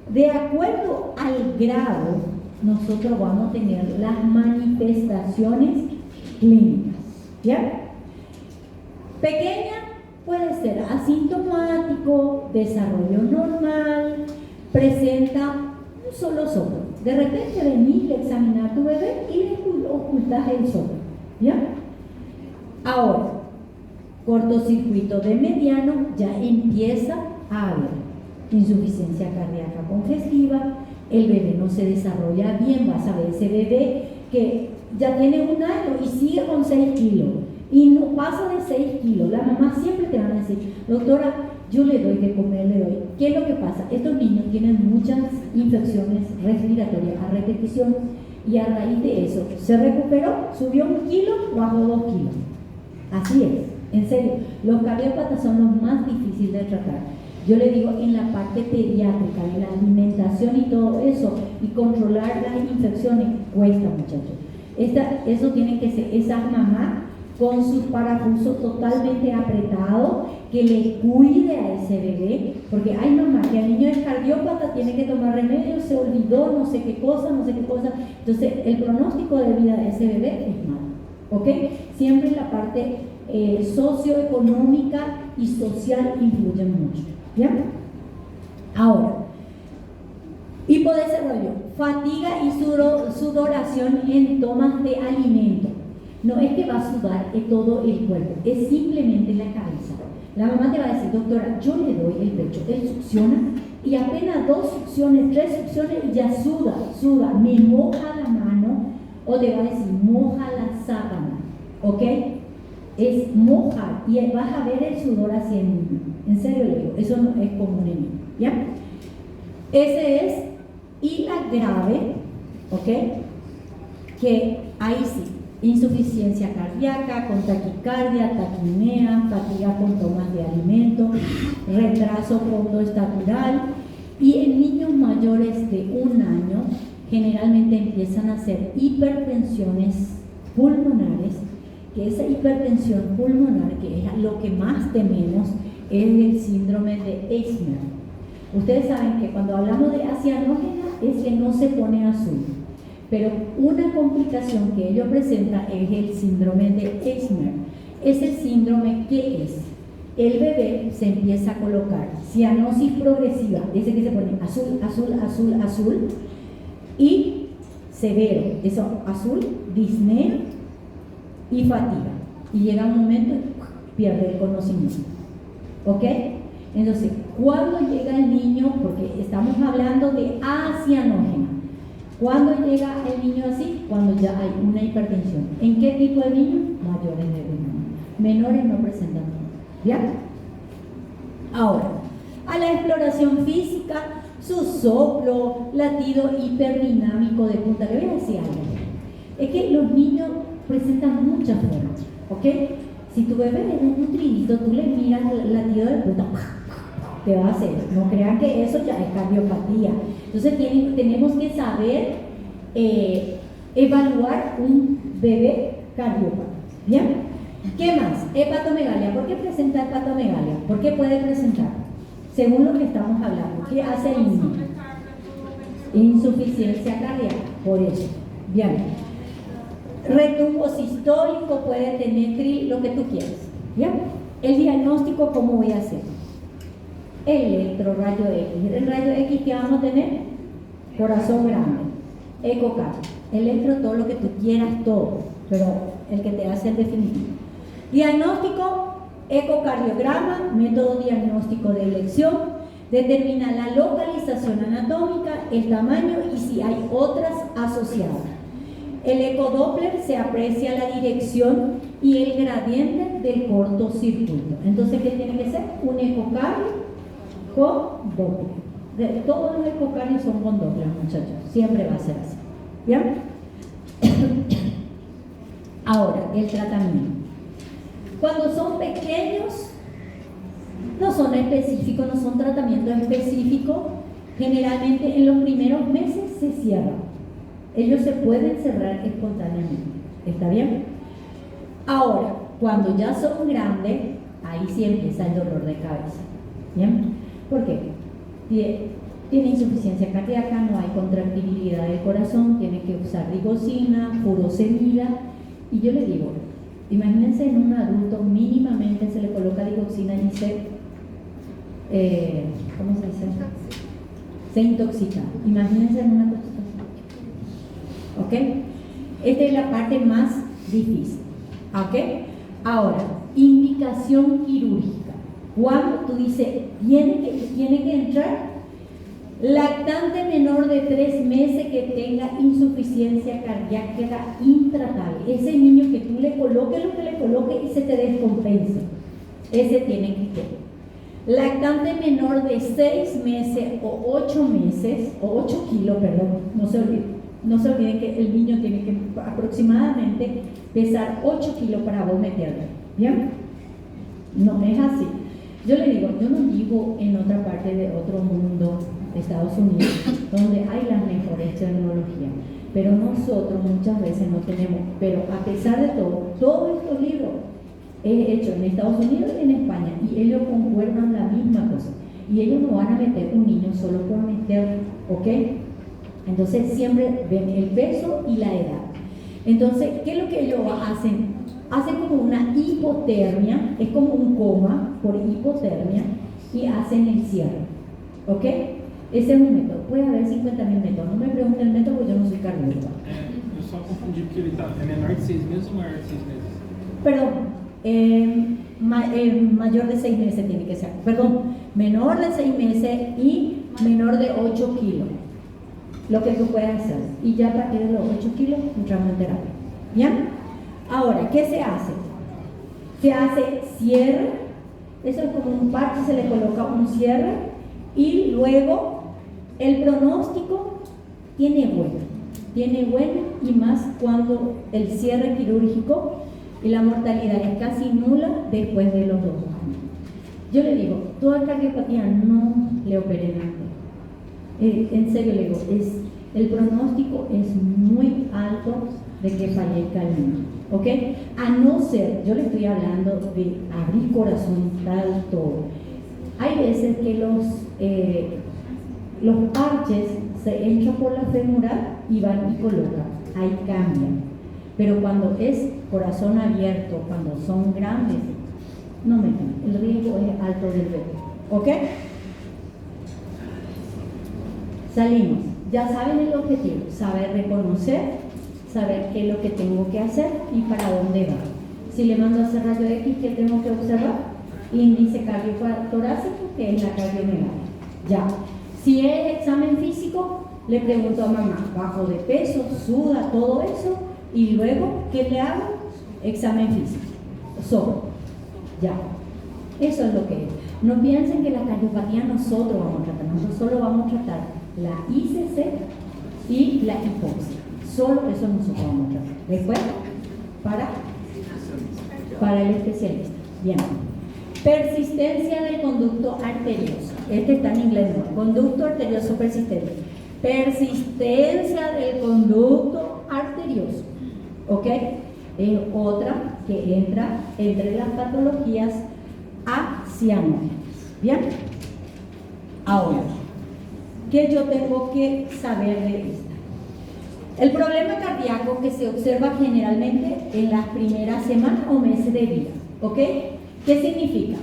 Speaker 1: de acuerdo al grado, nosotros vamos a tener las manifestaciones clínicas. ¿Bien? Pequeña puede ser asintomático, desarrollo normal, presenta un solo soplo. De repente venís a examinar tu bebé y le ocultas el soplo. ¿Ya? Ahora, cortocircuito de mediano ya empieza a haber insuficiencia cardíaca congestiva, el bebé no se desarrolla bien, vas a ver ese bebé que ya tiene 1 año y sigue con 6 kilos. Y no pasa de 6 kilos. La mamá siempre te van a decir, doctora, yo le doy de comer, le doy. ¿Qué es lo que pasa? Estos niños tienen muchas infecciones respiratorias a repetición y a raíz de eso se recuperó, subió 1 kilo, bajó 2 kilos. Así es, en serio. Los cardiópatas son los más difíciles de tratar. Yo le digo, en la parte pediátrica, en la alimentación y todo eso, y controlar las infecciones, cuesta, muchachos. Eso tiene que ser esa mamá con sus parafusos totalmente apretados, que le cuide a ese bebé, porque hay mamá que el niño es cardiópata, tiene que tomar remedio, se olvidó no sé qué cosa, entonces el pronóstico de vida de ese bebé es malo, ¿ok? Siempre la parte socioeconómica y social influye mucho, ¿ya? Ahora, hipodesarrollo, fatiga y sudoración en tomas de alimento. No es que va a sudar todo el cuerpo, es simplemente la cabeza. La mamá te va a decir, doctora, yo le doy el pecho, él succiona y apenas 2 succiones, 3 succiones y ya suda, me moja la mano, o te va a decir, moja la sábana, ¿ok? Es mojar y vas a ver el sudor hacia el niño. En serio le digo, eso no es común en niño, ¿ya? Ese es, y la grave, ¿ok? Que ahí sí. Insuficiencia cardíaca, con taquicardia, taquimea, fatiga con tomas de alimento, retraso pontoestatural, y en niños mayores de 1 año generalmente empiezan a hacer hipertensiones pulmonares, que esa hipertensión pulmonar, que es lo que más tememos, es el síndrome de Eisner. Ustedes saben que cuando hablamos de cianógena es que no se pone azul. Pero una complicación que ellos presentan es el síndrome de Eisner. Ese síndrome, ¿qué es? El bebé se empieza a colocar cianosis progresiva, ese que se pone azul, y severo, eso azul, disnea y fatiga. Y llega un momento y pierde el conocimiento. ¿Ok? Entonces, ¿cuándo llega el niño? Porque estamos hablando de acianógena. ¿Cuándo llega el niño así? Cuando ya hay una hipertensión. ¿En qué tipo de niños? Mayores de 1 año. Menores no presentan nada. ¿Ya? Ahora, a la exploración física, su soplo, latido hiperdinámico de punta. Le voy a decir algo. Es que los niños presentan muchas formas, ¿ok? Si tu bebé es un nutridito, tú le miras el latido del puto, te va a hacer. No crean que eso ya es cardiopatía. Entonces tenemos que saber evaluar un bebé cardiópata. ¿Bien? ¿Qué más? Hepatomegalia. ¿Por qué presenta hepatomegalia? ¿Por qué puede presentar? Según lo que estamos hablando. ¿Qué hace el niño? Insuficiencia cardíaca. Por eso. Bien. Retumbo sistólico, puede tener lo que tú quieras. ¿Ya? El diagnóstico, ¿cómo voy a hacer? Electro, rayo X. El rayo X que vamos a tener, corazón grande, ecocardio, electro, todo lo que tú quieras, todo, pero el que te hace el definitivo. Diagnóstico, ecocardiograma, método diagnóstico de elección, determina la localización anatómica, el tamaño y si hay otras asociadas. El ecodoppler se aprecia la dirección y el gradiente del cortocircuito. Entonces, ¿qué tiene que ser? Un ecocardio con Doppler. Todos los ecocardios son con Doppler, muchachos. Siempre va a ser así. ¿Bien? Ahora, el tratamiento. Cuando son pequeños, no son específicos, no son tratamientos específicos. Generalmente en los primeros meses se cierran. Ellos se pueden cerrar espontáneamente. ¿Está bien? Ahora, cuando ya son grandes, ahí sí empieza el dolor de cabeza. ¿Bien? ¿Por qué? Tiene insuficiencia cardíaca, no hay contractibilidad del corazón, tiene que usar rigosina, furosemida. Y yo le digo, imagínense en un adulto mínimamente se le coloca digoxina y ¿cómo se dice? Se intoxica. Imagínense en una cosa. ¿Ok? Esta es la parte más difícil. ¿Ok? Ahora, indicación quirúrgica. Cuando tú dices, tiene que entrar lactante menor de 3 meses que tenga insuficiencia cardíaca intratable. Ese niño que tú le coloques lo que le coloques y se te descompense. Ese tiene criterio. Lactante menor de 6 meses o 8 meses, o 8 kilos, perdón, no se olviden que el niño tiene que aproximadamente pesar 8 kilos para vos meterlo. ¿Bien? No es así. Yo le digo, yo no vivo en otra parte de otro mundo, Estados Unidos, donde hay las mejores tecnologías, pero nosotros muchas veces no tenemos. Pero a pesar de todo, todos estos libros es hecho en Estados Unidos y en España, y ellos concuerdan la misma cosa. Y ellos no van a meter un niño solo por meter, ¿ok? Entonces siempre ven el peso y la edad. Entonces, ¿qué es lo que ellos hacen? Hacen como una hipotermia, es como un coma por hipotermia, y hacen el cierre. ¿Ok? Ese es un método. Puede haber 50.000 métodos. No me pregunten el método porque yo no soy cardióloga.
Speaker 2: Eu só confundi porque ele tá. É menor de 6 meses ou maior de 6 meses?
Speaker 1: Perdón, mayor de 6 meses tiene que ser. Perdón, menor de 6 meses y menor de 8 kilos. Lo que tú puedes hacer. Y ya a partir de los 8 kilos entramos en terapia. ¿Ya? Ahora, ¿qué se hace? Se hace cierre. Eso es como un parche, se le coloca un cierre. Y luego el pronóstico tiene bueno y más cuando el cierre quirúrgico y la mortalidad es casi nula después de los 2 años. Yo le digo, toda cardiopatía no le operen antes. En serio le digo, el pronóstico es muy alto de que fallezca el niño, ¿ok? A no ser, yo le estoy hablando de abrir corazón, tal, todo. Hay veces que los parches se entran por la femoral y van y colocan, ahí cambian. Pero cuando es corazón abierto, cuando son grandes, no metan, el riesgo es alto del bebé, ¿ok? Salimos, ya saben el objetivo, saber reconocer, saber qué es lo que tengo que hacer y para dónde va. Si le mando a hacer rayo X, ¿qué tengo que observar? Índice cardiotorácico, que es la cardiomegalia. Ya. Si es examen físico, le pregunto a mamá, bajo de peso, suda, todo eso, y luego, ¿qué le hago? Examen físico. Solo. Ya. Eso es lo que es. No piensen que la cardiopatía nosotros vamos a tratar, nosotros solo vamos a tratar la ICC y la hipoxia. Solo eso nosotros vamos a tratar. Después, para el especialista. Bien. Persistencia del conducto arterioso. Este está en inglés, ¿no? Conducto arterioso persistente. Persistencia del conducto arterioso. ¿Ok? Es otra que entra entre las patologías acianógenas. ¿Bien? Ahora, ¿qué yo tengo que saber de esta? El problema cardíaco que se observa generalmente en las primeras semanas o meses de vida. ¿Ok? ¿Qué significa?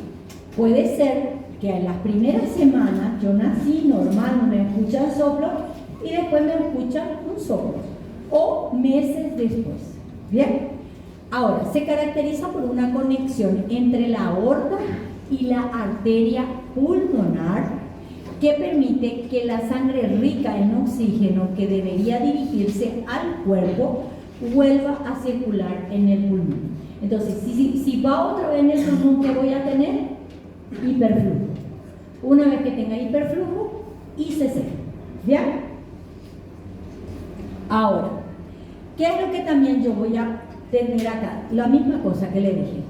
Speaker 1: Puede ser que en las primeras semanas yo nací normal, no me escuchan soplo y después me escuchan un soplo. O meses después. ¿Bien? Ahora, se caracteriza por una conexión entre la aorta y la arteria pulmonar que permite que la sangre rica en oxígeno que debería dirigirse al cuerpo vuelva a circular en el pulmón. Entonces, si va otra vez en el pulmón, ¿qué voy a tener? Hiperflujo. Una vez que tenga hiperflujo, ICC. ¿Bien? Ahora, ¿qué es lo que también yo voy a tener acá? La misma cosa que le dije.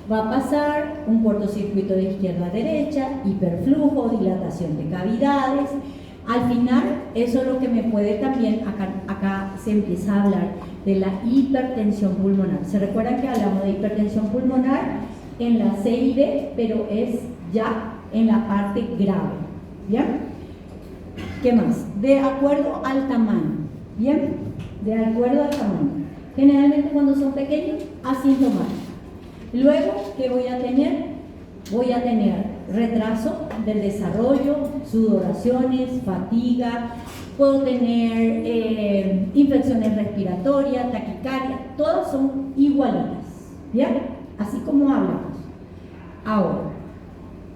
Speaker 1: Va a pasar un cortocircuito de izquierda a derecha, hiperflujo, dilatación de cavidades. Al final, eso es lo que me puede también, acá se empieza a hablar de la hipertensión pulmonar. ¿Se recuerdan que hablamos de hipertensión pulmonar en la CID, pero es ya en la parte grave? ¿Bien? ¿Qué más? De acuerdo al tamaño. ¿Bien? De acuerdo al tamaño. Generalmente cuando son pequeños, asintomáticos. Luego, ¿qué voy a tener? Voy a tener retraso del desarrollo, sudoraciones, fatiga, puedo tener infecciones respiratorias, taquicardia, todas son igualitas, ¿bien? Así como hablamos. Ahora,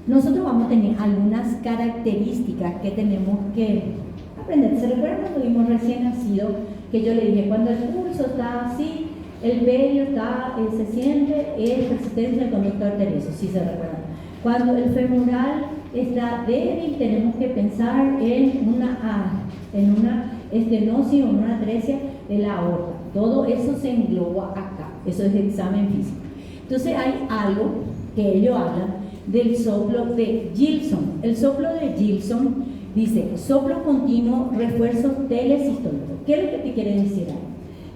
Speaker 1: nosotros vamos a tener algunas características que tenemos que aprender. ¿Se recuerdan cuando vimos recién nacido que yo le dije, cuando el pulso está así, el pedio está, se siente, es persistencia del conducto arterioso? Sí, se recuerdan. Cuando el femoral está débil, tenemos que pensar en una estenosis o una atresia de la aorta. Todo eso se engloba acá. Eso es examen físico. Entonces hay algo que ellos hablan del soplo de Gilson. El soplo de Gilson dice soplo continuo, refuerzo telesistólico. ¿Qué es lo que te quiere decir ahí?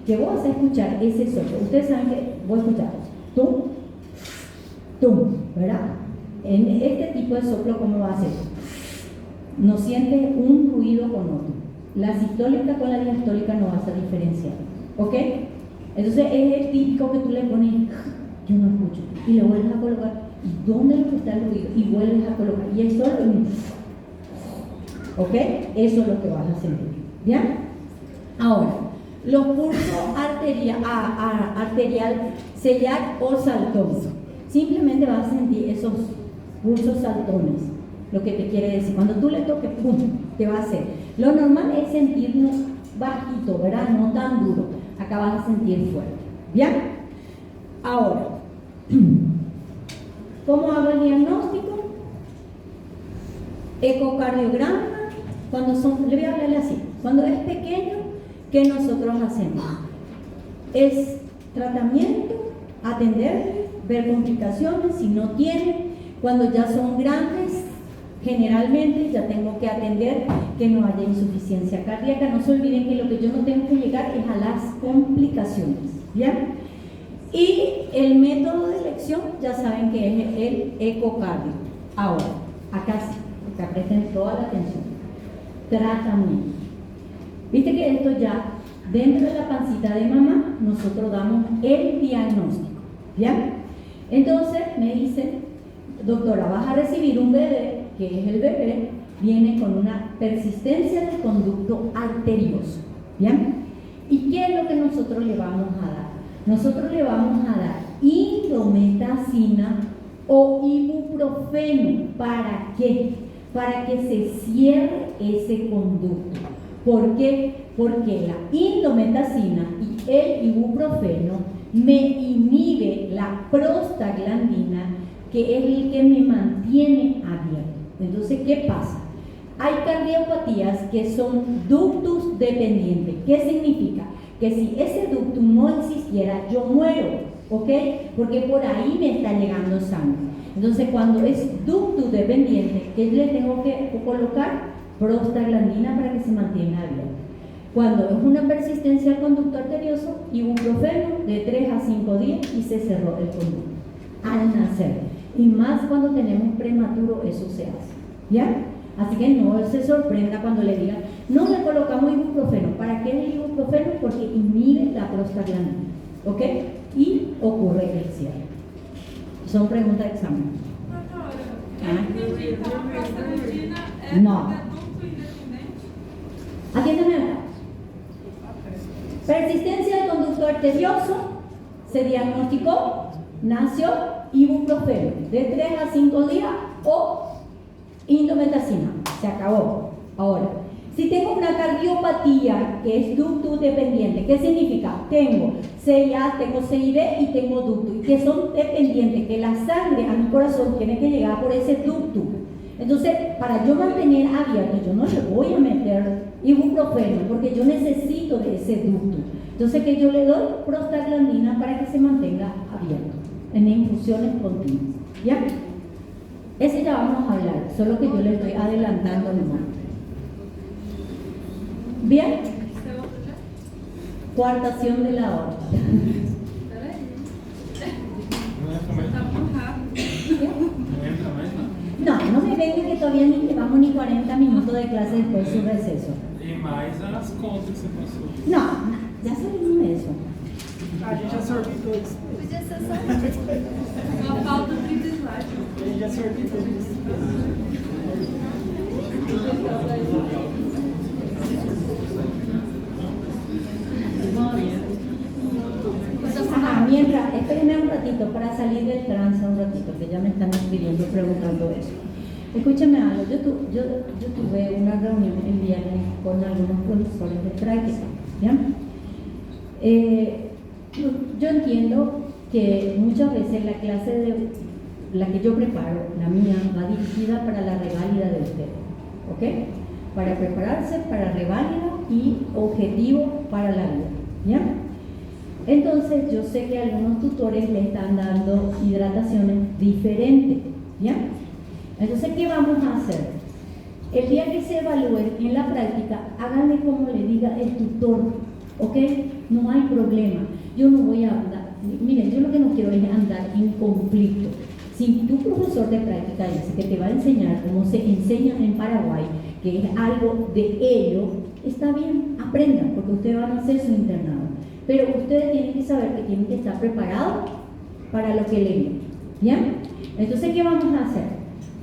Speaker 1: Que vos vas a escuchar ese soplo. Ustedes saben que vos escuchás tum, tum, ¿verdad? En este tipo de soplo, ¿cómo va a ser? No sientes un ruido con otro. La sistólica con la diastólica no vas a diferenciar. ¿Ok? Entonces es el típico que tú le pones, yo no escucho, y le vuelves a colocar, ¿y dónde está el ruido? Y vuelves a colocar, y es solo ¿ok? Eso es lo que vas a sentir. ¿Bien? Ahora, los pulsos arterial, sellar o saltón. Simplemente vas a sentir esos pulsos saltones. Lo que te quiere decir, cuando tú le toques, ¡pum!, te va a hacer. Lo normal es sentirnos bajito, ¿verdad? No tan duro. Acá vas a sentir fuerte. ¿Bien? Ahora, ¿cómo hago el diagnóstico? Ecocardiograma, le voy a hablarle así, cuando es pequeño, ¿qué nosotros hacemos? Es tratamiento, atender, ver complicaciones, si no tienen. Cuando ya son grandes, generalmente ya tengo que atender que no haya insuficiencia cardíaca. No se olviden que lo que yo no tengo que llegar es a las complicaciones. ¿Bien? Y el método de elección, ya saben que es el ecocardio. Ahora, acá sí, acá presten toda la atención. Tratamiento. Viste que esto ya, dentro de la pancita de mamá, nosotros damos el diagnóstico. ¿Bien? Entonces me dicen, doctora, vas a recibir un bebé, que es el bebé, viene con una persistencia del conducto arterioso. ¿Bien? ¿Y qué es lo que nosotros le vamos a dar? Nosotros le vamos a dar indometacina o ibuprofeno. ¿Para qué? Para que se cierre ese conducto. ¿Por qué? Porque la indometacina y el ibuprofeno me inhibe la prostaglandina, que es el que me mantiene abierto. Entonces, ¿qué pasa? Hay cardiopatías que son ductus dependientes. ¿Qué significa? que si ese ducto no existiera, yo muero, ¿ok? Porque por ahí me está llegando sangre. Entonces, cuando es ducto dependiente, ¿qué le tengo que colocar? Prostaglandina para que se mantenga abierto. Cuando es una persistencia al conducto arterioso, ibuprofeno de 3 a 5 días y se cerró el conducto al nacer. Y más cuando tenemos prematuro, eso se hace, ¿ya? Así que no se sorprenda cuando le digan, no le colocamos ibuprofeno. ¿Para qué el ibuprofeno? Porque inhibe la prostaglandina, ¿ok? Y ocurre el cierre. Son preguntas de examen. No. Atiéndeme acá. Persistencia del conducto arterioso, se diagnosticó, nació ibuprofeno de 3 a 5 días o indometacina, se acabó. Ahora, si tengo una cardiopatía que es ducto dependiente, ¿qué significa? Tengo CIA, tengo CID y tengo ducto, y que son dependientes, que la sangre a mi corazón tiene que llegar por ese ducto. Entonces, para yo mantener abierto, yo no le voy a meter ibuprofeno porque yo necesito de ese ducto. Entonces, que yo le doy prostaglandina para que se mantenga abierto en infusiones continuas. ¿Ya? Ese ya vamos a hablar, solo que yo le estoy adelantando nomás. ¿Bien? Coartación de la aorta. No me venga que todavía ni llevamos ni 40 minutos de clase después de su receso.
Speaker 2: E mais as contas que você passou.
Speaker 1: No, ya salimos de eso.
Speaker 4: A gente já sorteou todos.
Speaker 3: Podia ser só uma pauta 30 slides.
Speaker 4: A gente já sorteou todos.
Speaker 1: Ajá, mientras, espérenme un ratito para salir del trance un ratito, que ya me están escribiendo preguntando eso. Escúcheme algo, yo tuve una reunión el viernes con algunos profesores de práctica, ¿ya? Yo entiendo que muchas veces la clase de la que yo preparo, la mía, va dirigida para la reválida de ustedes, ¿ok? Para prepararse para reválida y objetivo para la vida, ¿ya? Entonces yo sé que algunos tutores le están dando hidrataciones diferentes, ¿ya? Entonces, ¿qué vamos a hacer? El día que se evalúen en la práctica, háganle como le diga el tutor, ¿ok? No hay problema. Yo no voy a andar, miren, yo lo que no quiero es andar en conflicto. Si tu profesor de práctica dice que te va a enseñar cómo se enseña en Paraguay, que es algo de ello, está bien, aprendan, porque ustedes van a hacer su internado. Pero ustedes tienen que saber que tienen que estar preparados para lo que leen, ¿bien? Entonces, ¿qué vamos a hacer?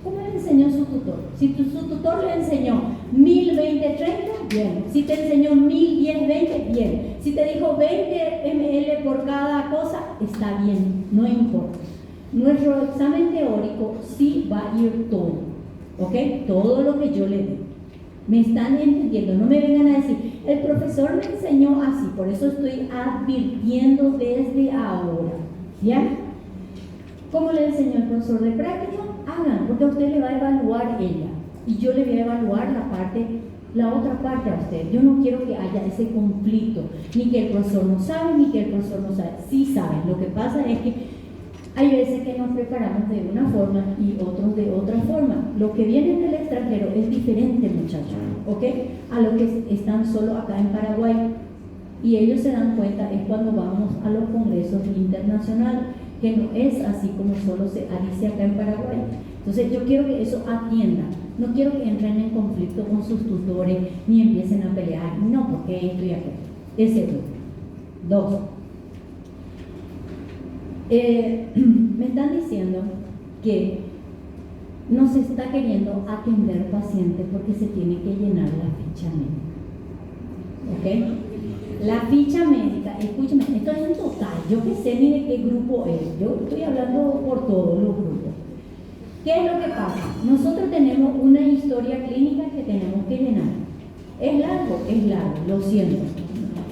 Speaker 1: ¿Cómo le enseñó su tutor? Si su tutor le enseñó 1020-30, bien. Si te enseñó 1010-20, bien. Si te dijo 20 ml por cada cosa, está bien, no importa. Nuestro examen teórico sí va a ir todo, ¿ok? Todo lo que yo le dé. ¿Me están entendiendo? No me vengan a decir, el profesor me enseñó así, por eso estoy advirtiendo desde ahora, ¿ya? ¿Cómo le enseñó el profesor de práctica? Hagan, porque a usted le va a evaluar ella y yo le voy a evaluar la otra parte a usted. Yo no quiero que haya ese conflicto, ni que el profesor no sabe, ni que el profesor no sabe. Sí saben, lo que pasa es que hay veces que nos preparamos de una forma y otros de otra forma. Lo que viene del extranjero es diferente, muchachos, ¿ok? A lo que están solo acá en Paraguay. Y ellos se dan cuenta es cuando vamos a los congresos internacionales, que no es así como solo se dice acá en Paraguay. Entonces yo quiero que eso atienda. No quiero que entren en conflicto con sus tutores ni empiecen a pelear. No, porque esto y aquello. Ese es uno. Dos. Me están diciendo que no se está queriendo atender pacientes porque se tiene que llenar la ficha médica, ¿ok? La ficha médica, escúchame, esto es en total, yo que sé ni de qué grupo es, yo estoy hablando por todos los grupos. ¿Qué es lo que pasa? Nosotros tenemos una historia clínica que tenemos que llenar. Es largo, lo siento.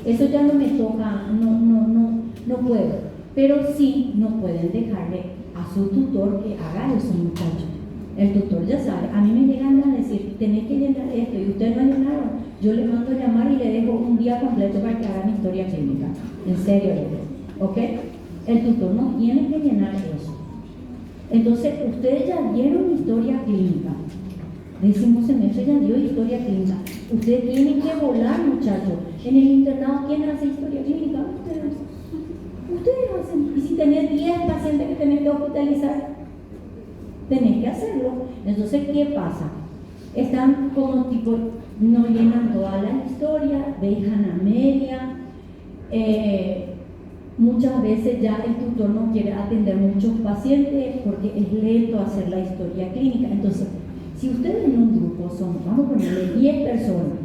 Speaker 1: Eso ya no me toca, no puedo. Pero sí no pueden dejarle a su tutor que haga eso, muchachos. El tutor ya sabe, a mí me llegan a decir, tenés que llenar esto y ustedes no llenaron, yo le mando a llamar y le dejo un día completo para que haga mi historia clínica. En serio, ¿ok? El tutor no tiene que llenar eso. Entonces, ustedes ya dieron historia clínica. Décimo semestre ya dio historia clínica. Ustedes tienen que volar, muchachos. En el internado, ¿quién hace historia clínica? Ustedes. Ustedes hacen. Y si tenés 10 pacientes que tenés que hospitalizar, tenés que hacerlo. Entonces, ¿qué pasa? Están como tipo, no llenan toda la historia, dejan a media. Muchas veces ya el tutor no quiere atender muchos pacientes porque es lento hacer la historia clínica. Entonces, si ustedes en un grupo son, vamos a ponerle 10 personas,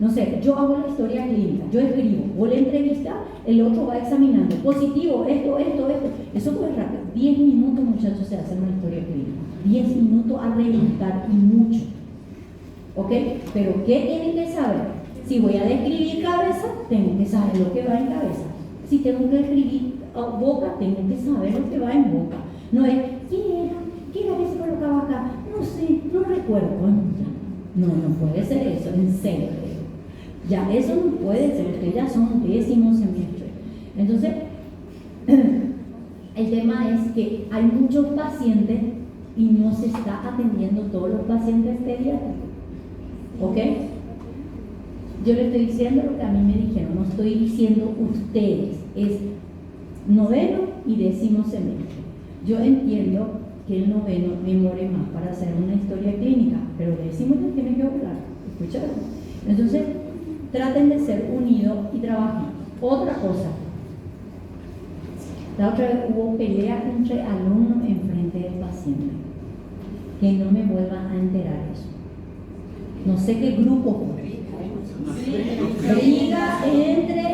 Speaker 1: no sé, yo hago la historia clínica, yo escribo, vos le entrevistas, el otro va examinando, positivo, esto, eso fue rápido. 10 minutos, muchachos, se hace una historia clínica, 10 minutos a reventar y mucho, ¿ok? Pero ¿qué tienen que saber? Si voy a describir cabeza, tengo que saber lo que va en cabeza. Si tengo que escribir boca, tengo que saber lo que va en boca. No es, ¿quién era que se colocaba acá? No sé, no recuerdo. No puede ser eso, en serio. Ya, eso no puede ser, ustedes ya son décimo semestre. Entonces, el tema es que hay muchos pacientes y no se está atendiendo todos los pacientes pediátricos. ¿Ok? Yo le estoy diciendo lo que a mí me dijeron, no estoy diciendo ustedes, es noveno y décimo semestre. Yo entiendo que el noveno demore más para hacer una historia clínica, pero décimo ya tiene que volar, ¿escucharon? Entonces, traten de ser unidos y trabajen. Otra cosa, la otra vez hubo pelea entre alumnos en frente del paciente, que no me vuelvan a enterar eso. No sé qué grupo fue. Briga entre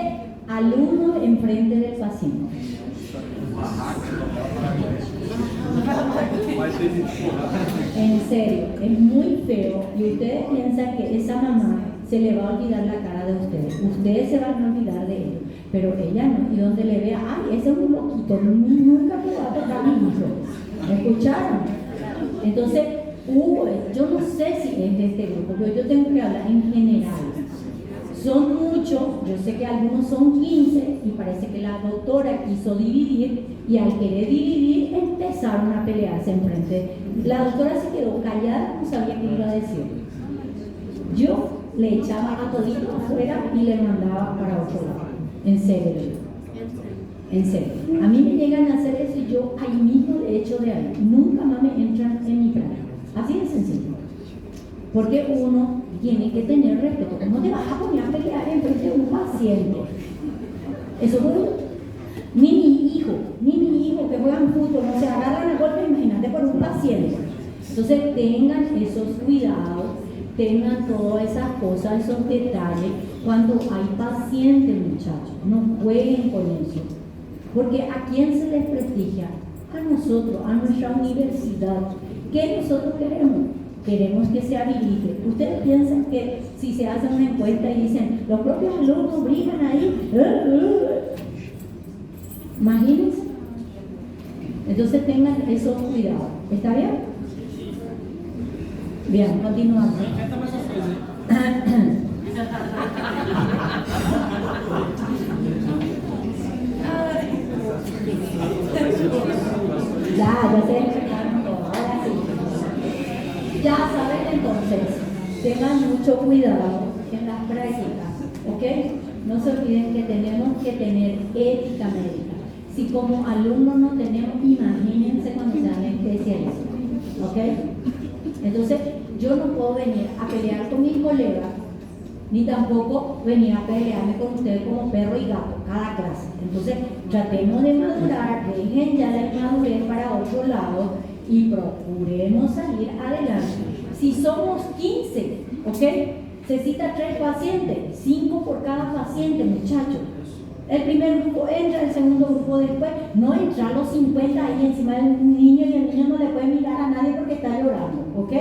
Speaker 1: alumnos en frente del paciente. En serio, es muy feo y ustedes piensan que esa mamá se le va a olvidar la cara de ustedes. Ustedes se van a olvidar de él, pero ella no. Y donde le vea, ay, ese es un loquito, nunca me va a tocar a mi hijo. ¿Escucharon? Entonces, yo no sé si es de este grupo, pero yo tengo que hablar en general. Son muchos, yo sé que algunos son 15 y parece que la doctora quiso dividir y al querer dividir empezaron a pelearse enfrente. La doctora se quedó callada, no sabía qué iba a decir. Yo le echaba a todito afuera y le mandaba para otro lado. En serio. En serio. A mí me llegan a hacer eso y yo ahí mismo le echo de ahí. Nunca más me entran en mi cara. Así de sencillo. Porque uno tiene que tener respeto. ¿Cómo te vas a poner a pelear enfrente de un paciente? Eso es bueno. Ni mi hijo que juegan fútbol, no se agarran a golpe, imagínate, por un paciente. Entonces tengan esos cuidados, tengan todas esas cosas, esos detalles. Cuando hay pacientes, muchachos, no jueguen con eso. Porque ¿a quién se les prestigia? A nosotros, a nuestra universidad. ¿Qué nosotros queremos? Queremos que se habilite. Ustedes piensan que si se hace una encuesta y dicen, los propios alumnos brincan ahí, imagínense. Entonces tengan esos cuidados. ¿Está bien? Bien, continuamos. Ya se enfocaron todo. Ahora sí. Ya saben, entonces, tengan mucho cuidado en las prácticas, ¿ok? No se olviden que tenemos que tener ética médica. Si como alumnos no tenemos, imagínense cuando sean especialistas, ¿ok? Entonces, yo no puedo venir a pelear con mis colegas, ni tampoco venir a pelearme con ustedes como perro y gato, cada clase. Entonces, tratemos de madurar, dejen ya la inmadurez para otro lado y procuremos salir adelante. Si somos 15, ¿ok? Se cita 3 pacientes, 5 por cada paciente, muchachos. El primer grupo entra, el segundo grupo después, no entrar los 50 ahí encima del niño y el niño no le puede mirar a nadie porque está llorando, ¿ok?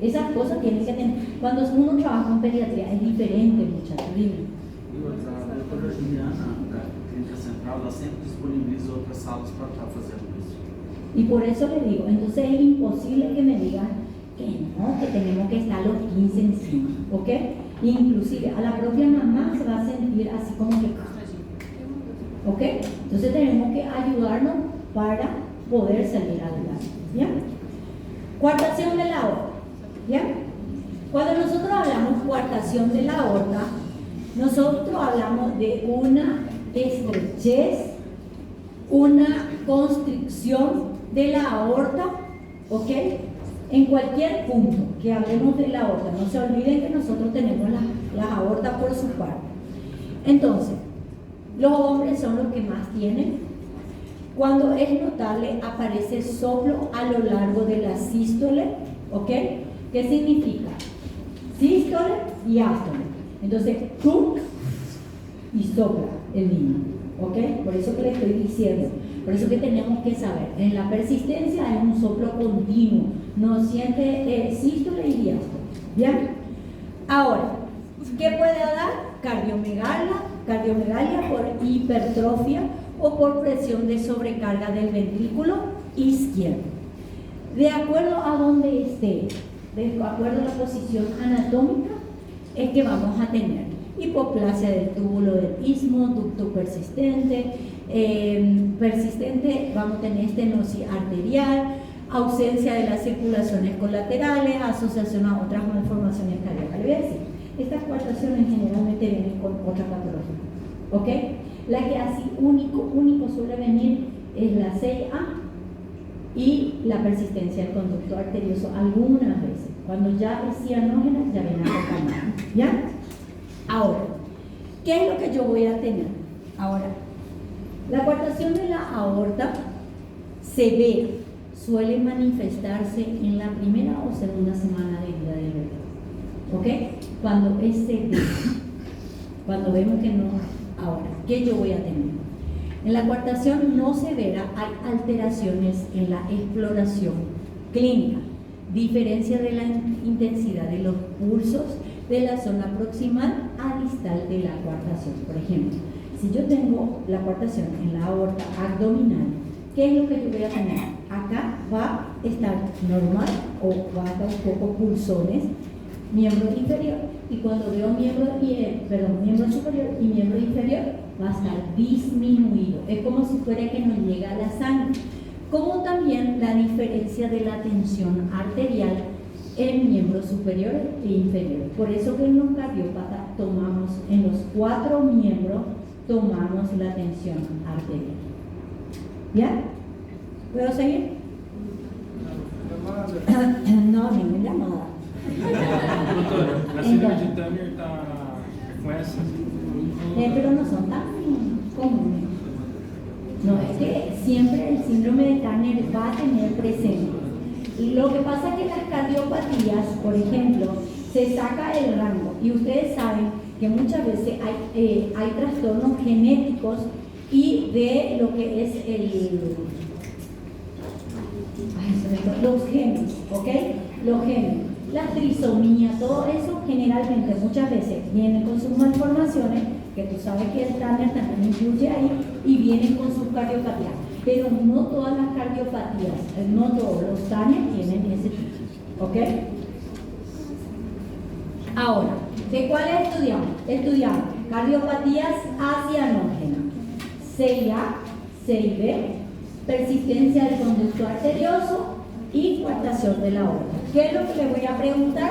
Speaker 1: Esas cosas tienen que tener. Cuando uno trabaja con pediatría es diferente, muchachos. Dime.
Speaker 5: A doutora Juliana, da Clínica Central, ela sempre disponibiliza outras salas para estar fazendo isso.
Speaker 1: Y por eso le digo, entonces es imposible que me digan que no, que tenemos que estar los 15 encima, ¿ok? Inclusive a la propia mamá se va a sentir así como que, ¿ok? Entonces tenemos que ayudarnos para poder salir adelante, ¿ya? Coartación de la aorta, ¿ya? Cuando nosotros hablamos coartación de la aorta, nosotros hablamos de una estrechez, una constricción de la aorta, ¿ok? En cualquier punto que hablemos de la aorta, no se olviden que nosotros tenemos la aorta por su parte. Entonces, los hombres son los que más tienen. Cuando es notable, aparece soplo a lo largo de la sístole, ¿ok? ¿Qué significa? Sístole y ástole. Entonces, tú y sopla el niño, ¿ok? Por eso que le estoy diciendo, por eso que tenemos que saber, en la persistencia hay un soplo continuo, no siente sístole y diástole, ¿ya? Ahora, ¿qué puede dar? Cardiomegalia por hipertrofia o por presión de sobrecarga del ventrículo izquierdo. De acuerdo a donde esté, de acuerdo a la posición anatómica, es que vamos a tener hipoplasia del túbulo del istmo, ducto persistente, vamos a tener estenosis arterial, ausencia de las circulaciones colaterales, asociación a otras malformaciones cardíacas. Le voy a decir, estas coartaciones generalmente vienen con otra patología, ¿ok? La que así único suele venir es la 6A y la persistencia del conducto arterioso algunas veces. Cuando ya es cianógena, ya viene acompañada, ¿ya? Ahora, ¿qué es lo que yo voy a tener? Ahora, la coartación de la aorta severa suele manifestarse en la primera o segunda semana de vida del bebé, ¿ok? Cuando es severa, cuando vemos que no. Ahora, ¿qué yo voy a tener? En la coartación no severa hay alteraciones en la exploración clínica, diferencia de la intensidad de los pulsos de la zona proximal a distal de la coartación. Por ejemplo, si yo tengo la coartación en la aorta abdominal, ¿qué es lo que yo voy a tener? Acá va a estar normal o va a estar un poco pulsones, miembro inferior, y cuando veo miembro superior y miembro inferior va a estar disminuido. Es como si fuera que no llega la sangre. Como también la diferencia de la tensión arterial en miembros superiores e inferiores. Por eso que en los cardiópatas tomamos, en los 4 miembros, tomamos la tensión arterial. ¿Ya? ¿Puedo seguir? No, ninguna llamada.
Speaker 2: Doutora, a síndrome de Turner está com essa?
Speaker 1: Pero no son tan comunes. No, es que siempre el síndrome de Turner va a tener presente. Y lo que pasa es que las cardiopatías, por ejemplo, se saca el rango. Y ustedes saben que muchas veces hay trastornos genéticos y de lo que es los genes, ¿ok? Los genes. La trisomía, todo eso generalmente muchas veces viene con sus malformaciones, que tú sabes que el Turner también incluye ahí, y vienen con sus cardiopatías. Pero no todas las cardiopatías, no todos los Turner tienen ese tipo, ¿ok? Ahora, ¿de cuáles estudiamos? Estudiamos cardiopatías acianógenas, CIA, CIB, persistencia del conducto arterioso y coartación de la aorta. ¿Qué es lo que le voy a preguntar?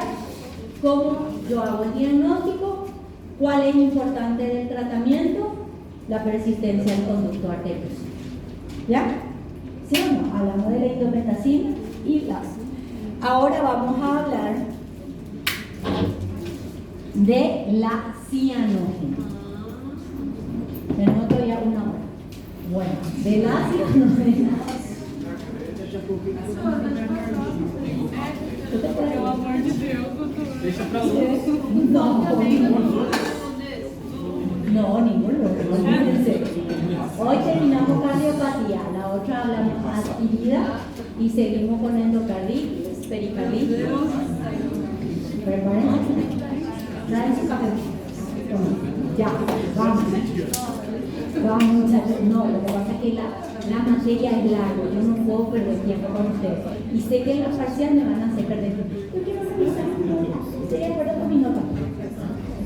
Speaker 1: ¿Cómo yo hago el diagnóstico? ¿Cuál es importante del tratamiento? La persistencia del conducto arterioso. ¿Ya? ¿Sí o no? Hablamos de la indometacina y blas. Ahora vamos a hablar de la cianógena. Tenemos todavía una hora. Bueno, de la cianógena.
Speaker 3: Pelo amor de Deus, doutora.
Speaker 2: Deixa pra lá.
Speaker 1: No, ninguno. Hoy terminamos cardiopatía, la otra hablamos adquirida y seguimos con endocarditis, pericarditis. Prepárense. Traen su café. Ya, vamos. Vamos, muchachos. No, lo que pasa es que la materia es larga, yo no puedo perder tiempo con ustedes. Y sé que en la parcial me van a hacer perder tiempo. Yo quiero revisar un poco. ¿Estoy de acuerdo con mi nota?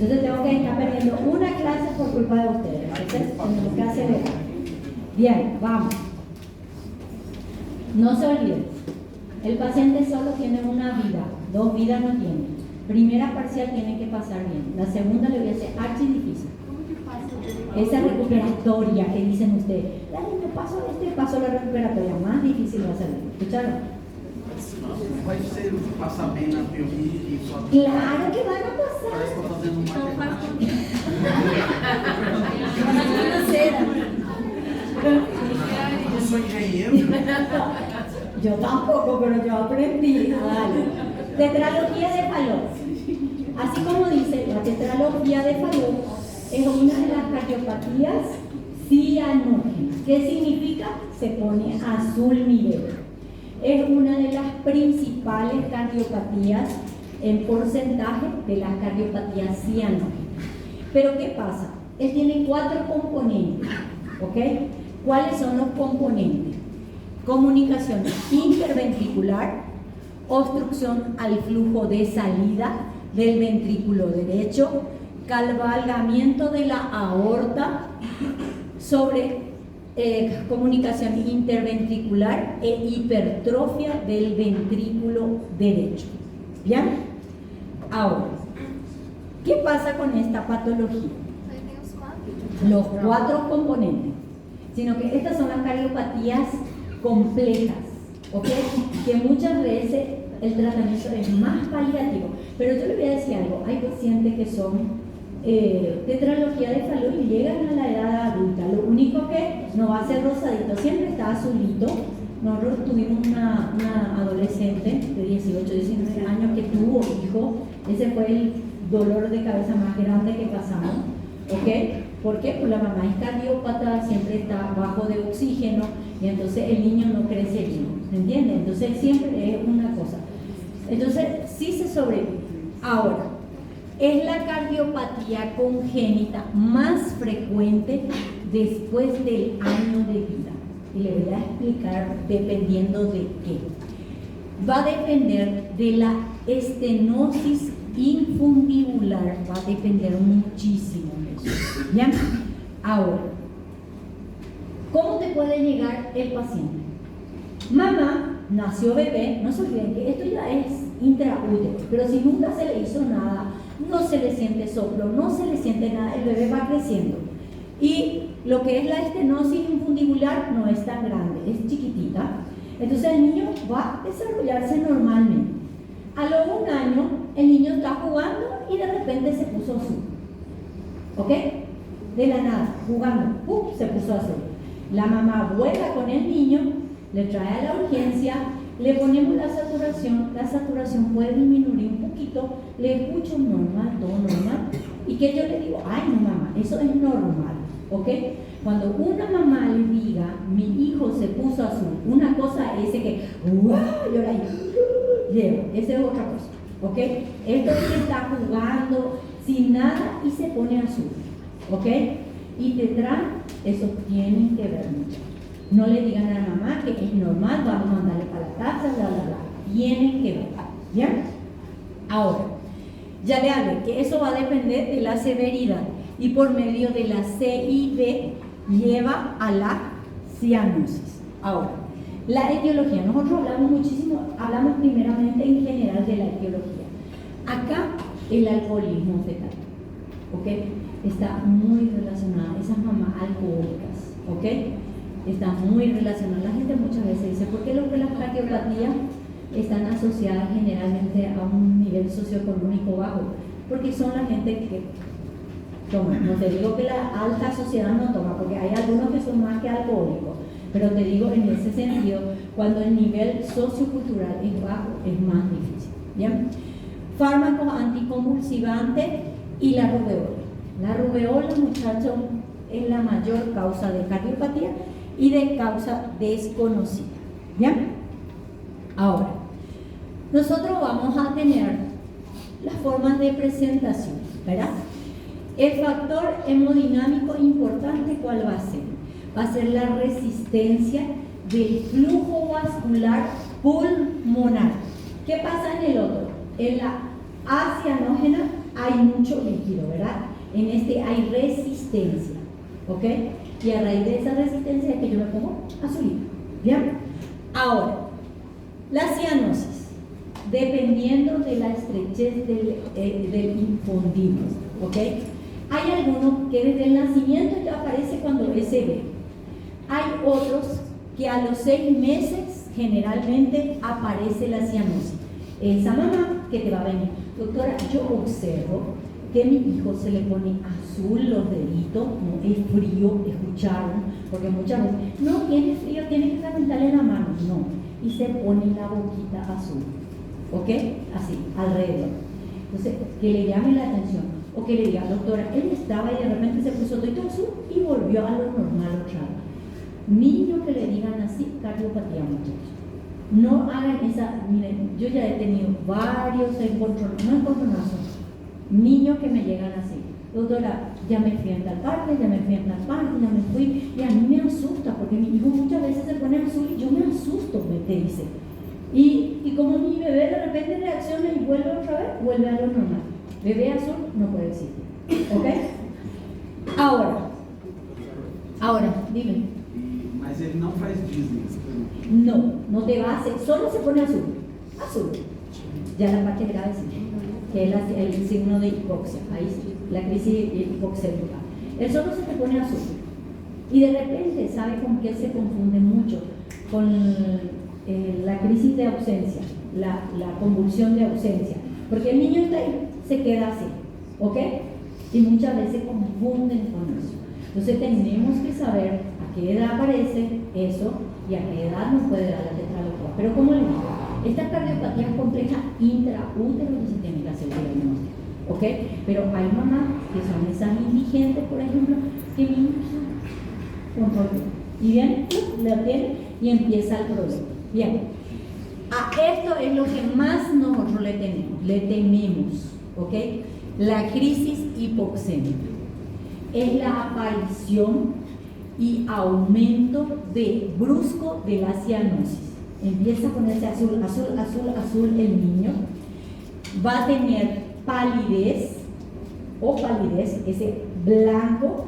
Speaker 1: Entonces tengo que estar perdiendo una clase por culpa de ustedes. Entonces tenemos que acelerar. Bien, vamos. No se olviden, el paciente solo tiene una vida, 2 vidas no tiene. Primera parcial tiene que pasar bien, la segunda le voy a hacer archi difícil. Esa recuperatoria que dicen ustedes, dale, me paso la recuperatoria, más difícil va a ser. ¿Escucharon?
Speaker 5: Vai ser passar bem na teoria e só.
Speaker 1: Claro que van a pasar.
Speaker 5: Parece que eu tô fazendo Eu sou engenheiro.
Speaker 1: Yo tampoco, pero yo aprendí. Dale. Tetralogía de Fallot. Así como dice, la tetralogía de Fallot es una de las cardiopatías cianógenas. ¿Qué significa? Se pone azul mi dedo. Es una de las principales cardiopatías en porcentaje de las cardiopatías cianógenas. Pero ¿qué pasa? Él tiene 4 componentes, ¿ok? ¿Cuáles son los componentes? Comunicación interventricular, obstrucción al flujo de salida del ventrículo derecho, cabalgamiento de la aorta, comunicación interventricular e hipertrofia del ventrículo derecho. ¿Bien? Ahora, ¿qué pasa con esta patología? Los 4 componentes, sino que estas son las cardiopatías complejas, ¿ok? Que muchas veces el tratamiento es más paliativo, pero yo le voy a decir algo, hay pacientes que son tetralogía de Fallot y llegan a la edad adulta, lo único que no va a ser rosadito, siempre está azulito. Nosotros tuvimos una adolescente de 18, 19 años que tuvo hijo, ese fue el dolor de cabeza más grande que pasamos, ¿ok? ¿Por qué? Pues la mamá es cardiópata, siempre está bajo de oxígeno y entonces el niño no crece bien, ¿se entiende? Entonces siempre es una cosa. Entonces sí se sobrevive. Ahora, es la cardiopatía congénita más frecuente después del año de vida. Y le voy a explicar dependiendo de qué. Va a depender de la estenosis infundibular, va a depender muchísimo de eso. ¿Ya? Ahora, ¿cómo te puede llegar el paciente? Mamá, nació bebé, no se olviden que esto ya es intraútero, pero si nunca se le hizo nada, no se le siente soplo, no se le siente nada, el bebé va creciendo. Y lo que es la estenosis infundibular no es tan grande, es chiquitita. Entonces el niño va a desarrollarse normalmente. A los 1 año, el niño está jugando y de repente se puso azul. ¿Ok? De la nada, jugando, se puso azul. La mamá vuela con el niño, le trae a la urgencia, le ponemos la saturación puede disminuir un poquito, le escucho normal, todo normal. Y que yo le digo, ay no mamá, eso es normal, ¿ok? Cuando una mamá le diga, mi hijo se puso azul, una cosa es que, ¡wow! Llora y lleva, esa es otra cosa, ¿ok? Esto es que está jugando sin nada y se pone azul, ¿ok? Y Tetral, eso tienen que ver mucho. No le digan a la mamá que es normal, vamos a mandarle para la casa, bla, bla, bla. Tienen que ver, ¿ya? Ahora, ya le hablé que eso va a depender de la severidad y por medio de la CID lleva a la cianosis. Ahora, la etiología, nosotros hablamos primeramente en general de la etiología. Acá el alcoholismo fetal, ¿ok? Está muy relacionada, esas mamás alcohólicas, ¿ok? Está muy relacionada. La gente muchas veces dice, ¿por qué las cardiopatías están asociadas generalmente a un nivel socioeconómico bajo? Porque son la gente que toma. No te digo que la alta sociedad no toma, porque hay algunos que son más que alcohólicos, pero te digo en ese sentido, cuando el nivel sociocultural es bajo, es más difícil. ¿Bien? Fármacos anticonvulsivantes y la rubeola. La rubeola, muchachos, es la mayor causa de cardiopatía y de causa desconocida. ¿Bien? Ahora, nosotros vamos a tener las formas de presentación, ¿verdad? El factor hemodinámico importante, ¿cuál va a ser? Va a ser la resistencia del flujo vascular pulmonar. ¿Qué pasa en el otro? En la acianógena hay mucho líquido, ¿verdad? En este hay resistencia, ¿ok? Y a raíz de esa resistencia es que yo me pongo azulito, ¿bien? Ahora, la cianosis, dependiendo de la estrechez del infundido, ¿ok? Hay algunos que desde el nacimiento ya aparece cuando es bebé. Hay otros que a los 6 meses generalmente aparece la cianosis. Esa mamá que te va a venir, doctora, yo observo que a mi hijo se le pone azul los deditos, no es frío, escucharon, porque muchas veces, no tiene frío, tiene que calentarle la mano, no, y se pone la boquita azul, ¿ok? Así, alrededor. Entonces, que le llame la atención, o que le diga, doctora, él estaba y de repente se puso todo azul y volvió a lo normal otra vez. Niños que le digan así, cardiopatía, muchachos. No hagan esa, miren, yo ya he tenido varios encontronazos, niños que me llegan así, doctora, ya me fui en tal parte, ya me fui, y a mí me asusta, porque mi hijo muchas veces se pone azul y yo me asusto, te dice. Y como mi bebé de repente reacciona y vuelve otra vez, vuelve a lo normal. Bebé azul no puede existir, ¿ok? Ahora, dime.
Speaker 5: Mas ele não faz Disney.
Speaker 1: No te va a hacer, solo se pone azul. Ya la parte grave sí, que es el signo de hipoxia, ahí sí, la crisis hipoxémica. Él solo se te pone azul. Y de repente, ¿sabe con qué se confunde mucho? Con la crisis de ausencia, la convulsión de ausencia. Porque el niño está ahí, se queda así, ¿ok? Y muchas veces confunden con eso. Entonces tenemos que saber a qué edad aparece eso y a qué edad nos puede dar la tetralogía. Pero como les digo, esta cardiopatía es compleja intraútero y se tiene que hacer el diagnóstico, ¿ok? Pero hay mamás que son esas indigentes, por ejemplo, que mi hija controla. Y bien, la tiene y empieza el problema. Bien, a esto es lo que más nosotros le tememos, ¿ok? La crisis hipoxémica. Es la aparición y aumento brusco de la cianosis. Empieza a ponerse azul el niño. Va a tener palidez, ese blanco,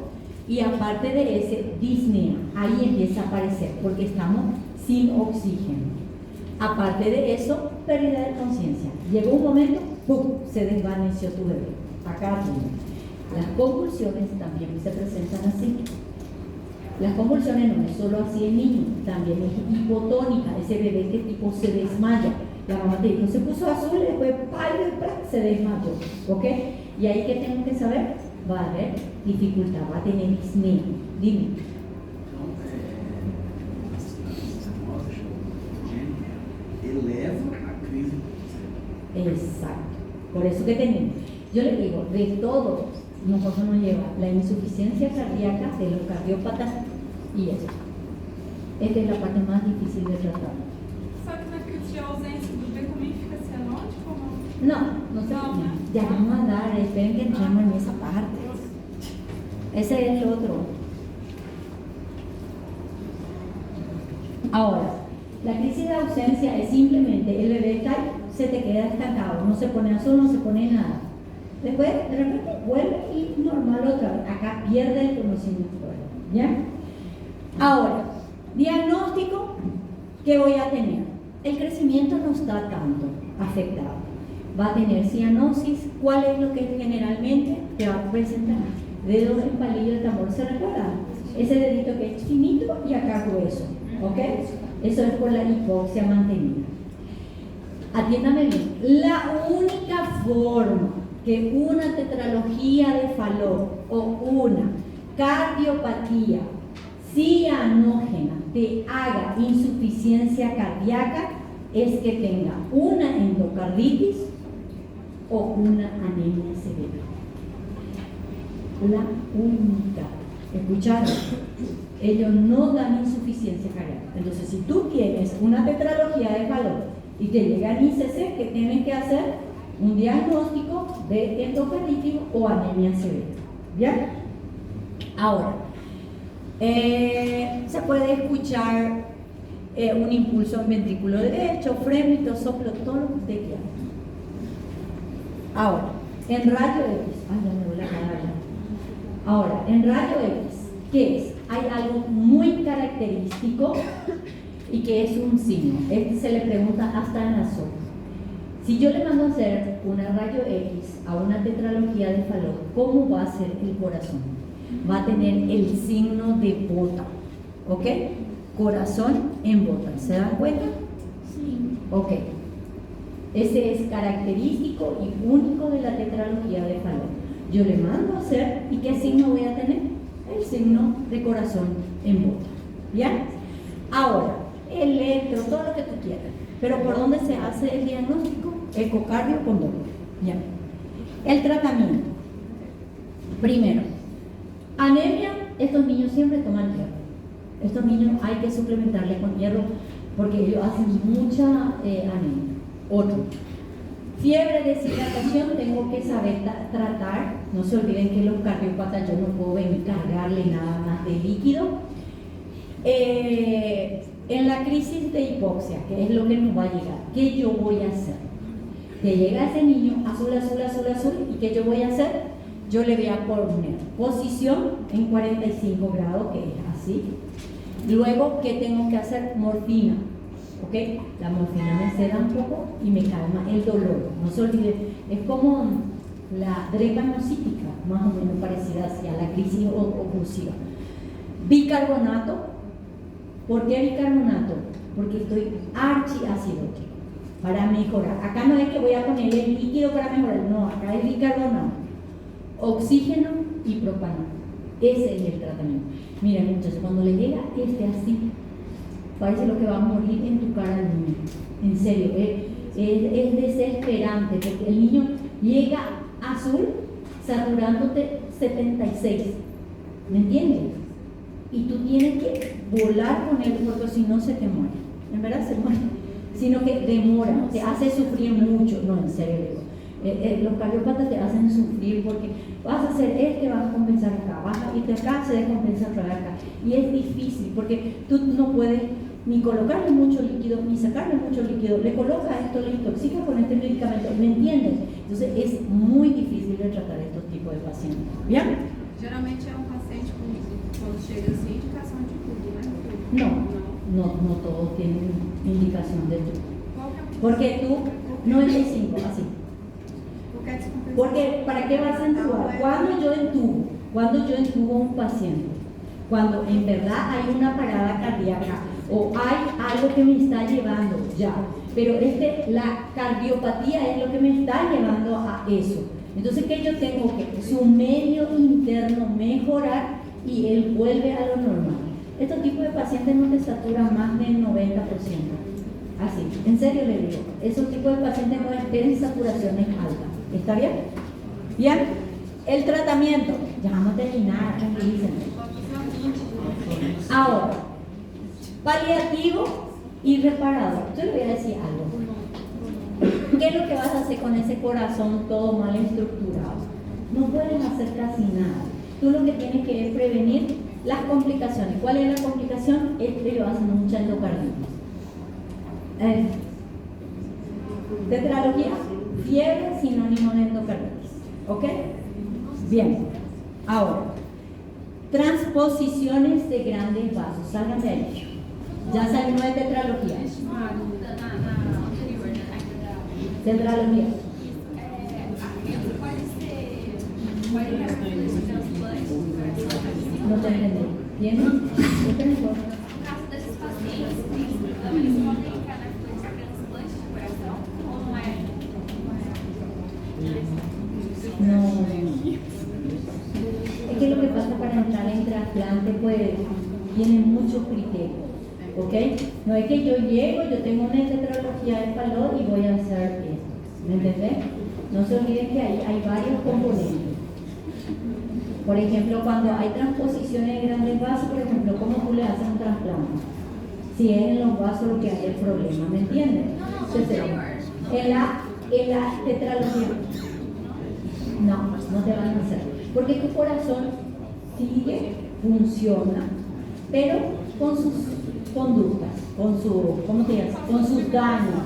Speaker 1: y aparte de ese, disnea. Ahí empieza a aparecer, porque estamos sin oxígeno. Aparte de eso, pérdida de conciencia. Llegó un momento, ¡pum!, se desvaneció tu bebé. Acá tiene. Las convulsiones también se presentan así. Las convulsiones no es solo así en niño, también es hipotónica, ese bebé que tipo se desmaya. La mamá te dijo, se puso azul y después se desmayó, ¿ok? Y ahí que tengo que saber, va a haber dificultad, va a tener disnea. Dime.
Speaker 5: Eleva a crise.
Speaker 1: Exacto. Por eso que tenemos. Yo le digo, de todo, nosotros nos lleva la insuficiencia cardíaca de los cardiópatas y eso. Esta es la parte más difícil de tratar.
Speaker 3: Só que na crise de ausência do bebê também fica cianótico ou não?
Speaker 1: No sé. Ya vamos a dar, esperen que entremos en esa parte. Ese es el otro. Ahora, la crisis de ausencia es simplemente el bebé cae, se te queda estancado, no se pone azul, no se pone nada. Después, de repente, vuelve y normal otra vez. Acá pierde el conocimiento. ¿Ya? Ahora, diagnóstico que voy a tener. El crecimiento no está tanto afectado. Va a tener cianosis. ¿Cuál es lo que generalmente te va a presentar? Dedos en palillo de tambor. ¿Se recuerda? Ese dedito que es finito y acá grueso. ¿Ok? Eso es por la hipoxia mantenida. Atiéndame bien. La única forma que una tetralogía de Fallot o una cardiopatía cianógena te haga insuficiencia cardíaca es que tenga una endocarditis o una anemia severa. La única. ¿Escucharon? Ellos no dan insuficiencia cardíaca. Entonces, si tú tienes una tetralogía de Fallot y te llega el ICC, ¿qué tienen que hacer? Un diagnóstico de endocarditis o anemia severa. ¿Bien? Ahora, se puede escuchar un impulso en ventrículo derecho, frémito, soplo, todo lo que usted quiera. Ahora, En rayo X, ay, ya me duele la cara. Ahora, en rayo X, ¿qué es? Hay algo muy característico y que es un signo. Este se le pregunta hasta en la zona. Si yo le mando a hacer una rayo X a una tetralogía de Fallot, ¿cómo va a ser el corazón? Va a tener el signo de bota, ¿ok? Corazón en bota, ¿se dan cuenta?
Speaker 3: Sí.
Speaker 1: Ok. Ese es característico y único de la tetralogía de Fallot. Yo le mando a hacer, ¿y qué signo voy a tener? El signo de corazón en bota. ¿Ya? Ahora, electro, todo lo que tú quieras. Pero ¿por dónde se hace el diagnóstico? Ecocardio con dolor. ¿Ya? El tratamiento. Primero, anemia, estos niños siempre toman hierro. Estos niños hay que suplementarle con hierro porque ellos hacen mucha anemia. Otro, fiebre, deshidratación, tengo que saber tratar. No se olviden que los cardiópatas yo no puedo encargarle nada más de líquido. En la crisis de hipoxia, que es lo que nos va a llegar, ¿qué yo voy a hacer? Que llega ese niño azul, azul, azul, azul, ¿y qué yo voy a hacer? Yo le voy a poner posición en 45 grados, que es así. Luego, ¿qué tengo que hacer? Morfina. ¿Ok? La morfina me seda un poco y me calma el dolor. No se olviden, es como la drepanocítica, más o menos parecida hacia la crisis oclusiva. Bicarbonato. ¿Por qué bicarbonato? Porque estoy archiácido para mejorar. Acá no es que voy a ponerle el líquido para mejorar, no, acá es bicarbonato. Oxígeno y propano. Ese es el tratamiento. Miren, muchachos, cuando le llega así, parece lo que va a morir en tu cara al niño. En serio, es desesperante porque el niño llega azul saturándote 76. ¿Me entiendes? Y tú tienes que volar con él porque si no se te muere. En verdad se muere. Sino que demora, te hace sufrir mucho. No, en serio, digo. Los cardiópatas te hacen sufrir porque vas a hacer vas a compensar acá, vas a irte acá, se descompensa acá. Y es difícil porque tú no puedes ni colocarle mucho líquido, ni sacarle mucho líquido. Le colocas esto, le intoxica con este medicamento, ¿me entiendes? Entonces es muy difícil de tratar estos tipos de pacientes. ¿Bien?
Speaker 3: Geralmente é paciente quando chega assim, indicação de tudo, né?
Speaker 1: No todos tienen indicación de tubo.
Speaker 3: Qual que é a
Speaker 1: Porque tú, 95, así.
Speaker 3: Qualquer descompensação.
Speaker 1: Porque ¿para qué vas a entubar? Cuando yo entubo a un paciente, cuando en verdad hay una parada cardíaca o hay algo que me está llevando ya, pero la cardiopatía es lo que me está llevando a eso. Entonces, ¿qué yo tengo que? Su medio interno mejorar y él vuelve a lo normal. Estos tipos de pacientes no te saturan más del 90%. Así, en serio le digo, esos tipos de pacientes no esperen saturaciones altas. ¿Está bien? Bien, el tratamiento, ya vamos a terminar, tranquilícense. Ahora, paliativo y reparador. Yo le voy a decir algo. ¿Qué es lo que vas a hacer con ese corazón todo mal estructurado? No puedes hacer casi nada. Tú lo que tienes que es prevenir las complicaciones. ¿Cuál es la complicación? Es que lo hacen mucha endocarditis. Tetralogía, fiebre, sinónimo de endocarditis. ¿Ok? Bien. Ahora, transposiciones de grandes vasos. Salgan de ahí. Ya salimos de tetralogía. Tetralogía. No te entendí. ¿Tiene? ¿Qué te mejor?
Speaker 6: No caso desses pacientes, eles podem entrar na fila de transplante de coração ou não é?
Speaker 1: No. Es que lo que pasa para entrar en trasplante, pues, tiene muchos criterios. ¿Ok? No es que yo llego, yo tengo una tetralogía de Fallot y voy a hacer esto. ¿Me entendés? No se olviden que hay varios componentes. Por ejemplo, cuando hay transposiciones de grandes vasos, por ejemplo, ¿cómo tú le haces un trasplante? Si es en los vasos lo que hay el problema, ¿me entiendes? Entonces, en la tetralogía, no te van a hacer. Porque tu corazón sigue, funciona, pero con sus conductas, con sus daños,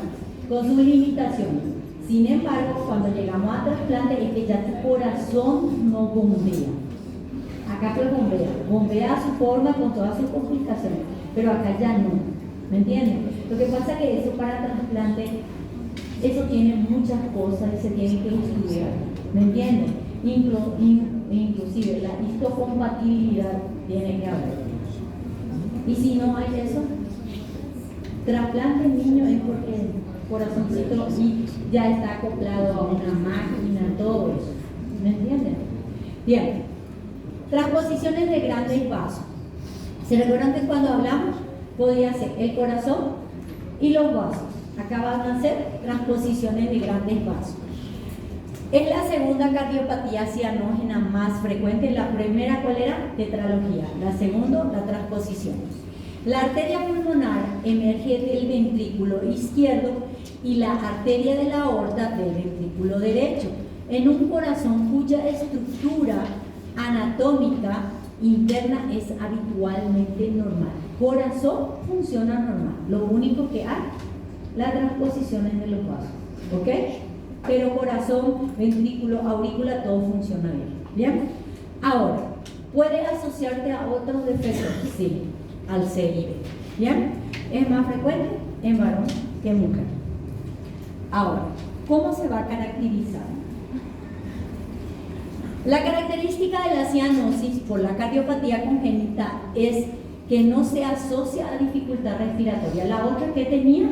Speaker 1: con sus limitaciones. Sin embargo, cuando llegamos a trasplante es que ya tu corazón no bombea. Acá pues bombea a su forma con todas sus complicaciones, pero acá ya no, ¿me entiendes? Lo que pasa es que eso para trasplante, eso tiene muchas cosas y se tiene que estudiar, ¿me entiendes? Inclusive la histocompatibilidad tiene que haber. Y si no hay eso, trasplante en niño es porque el corazoncito ya está acoplado a una máquina, todo eso, ¿me entienden? Bien, transposiciones de grandes vasos. ¿Se recuerdan que cuando hablamos podía ser el corazón y los vasos? Acá van a ser transposiciones de grandes vasos. Es la segunda cardiopatía cianógena más frecuente. La primera, ¿cuál era? Tetralogía. La segunda, la transposición. La arteria pulmonar emerge del ventrículo izquierdo y la arteria de la aorta del ventrículo derecho, en un corazón cuya estructura anatómica interna es habitualmente normal. Corazón funciona normal. Lo único que hay, las transposiciones de los vasos. ¿Ok? Pero corazón, ventrículo, aurícula, todo funciona bien. ¿Bien? Ahora, ¿puede asociarte a otros defectos? Sí, al CIB. ¿Bien? Es más frecuente en varón que en mujer. Ahora, ¿cómo se va a caracterizar? La característica de la cianosis por la cardiopatía congénita es que no se asocia a dificultad respiratoria. La otra que tenía,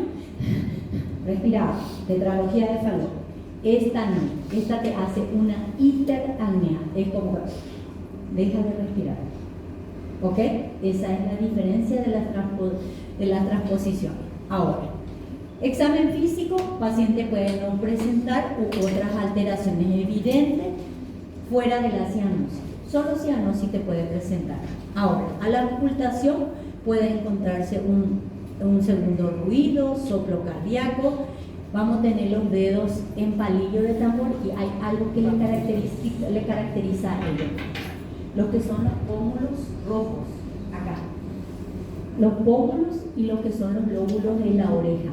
Speaker 1: respiraba, tetralogía de Fallot. Esta no, esta te hace una hiperapnea, es como deja de respirar. ¿Ok? Esa es la diferencia de la transposición. Ahora, examen físico, paciente puede no presentar otras alteraciones evidentes fuera de la cianosis. Solo cianosis te puede presentar. Ahora, a la ocultación puede encontrarse un segundo ruido, soplo cardíaco. Vamos a tener los dedos en palillo de tambor y hay algo que le caracteriza a ellos. Los que son los pómulos rojos, acá. Los pómulos y los que son los lóbulos de la oreja.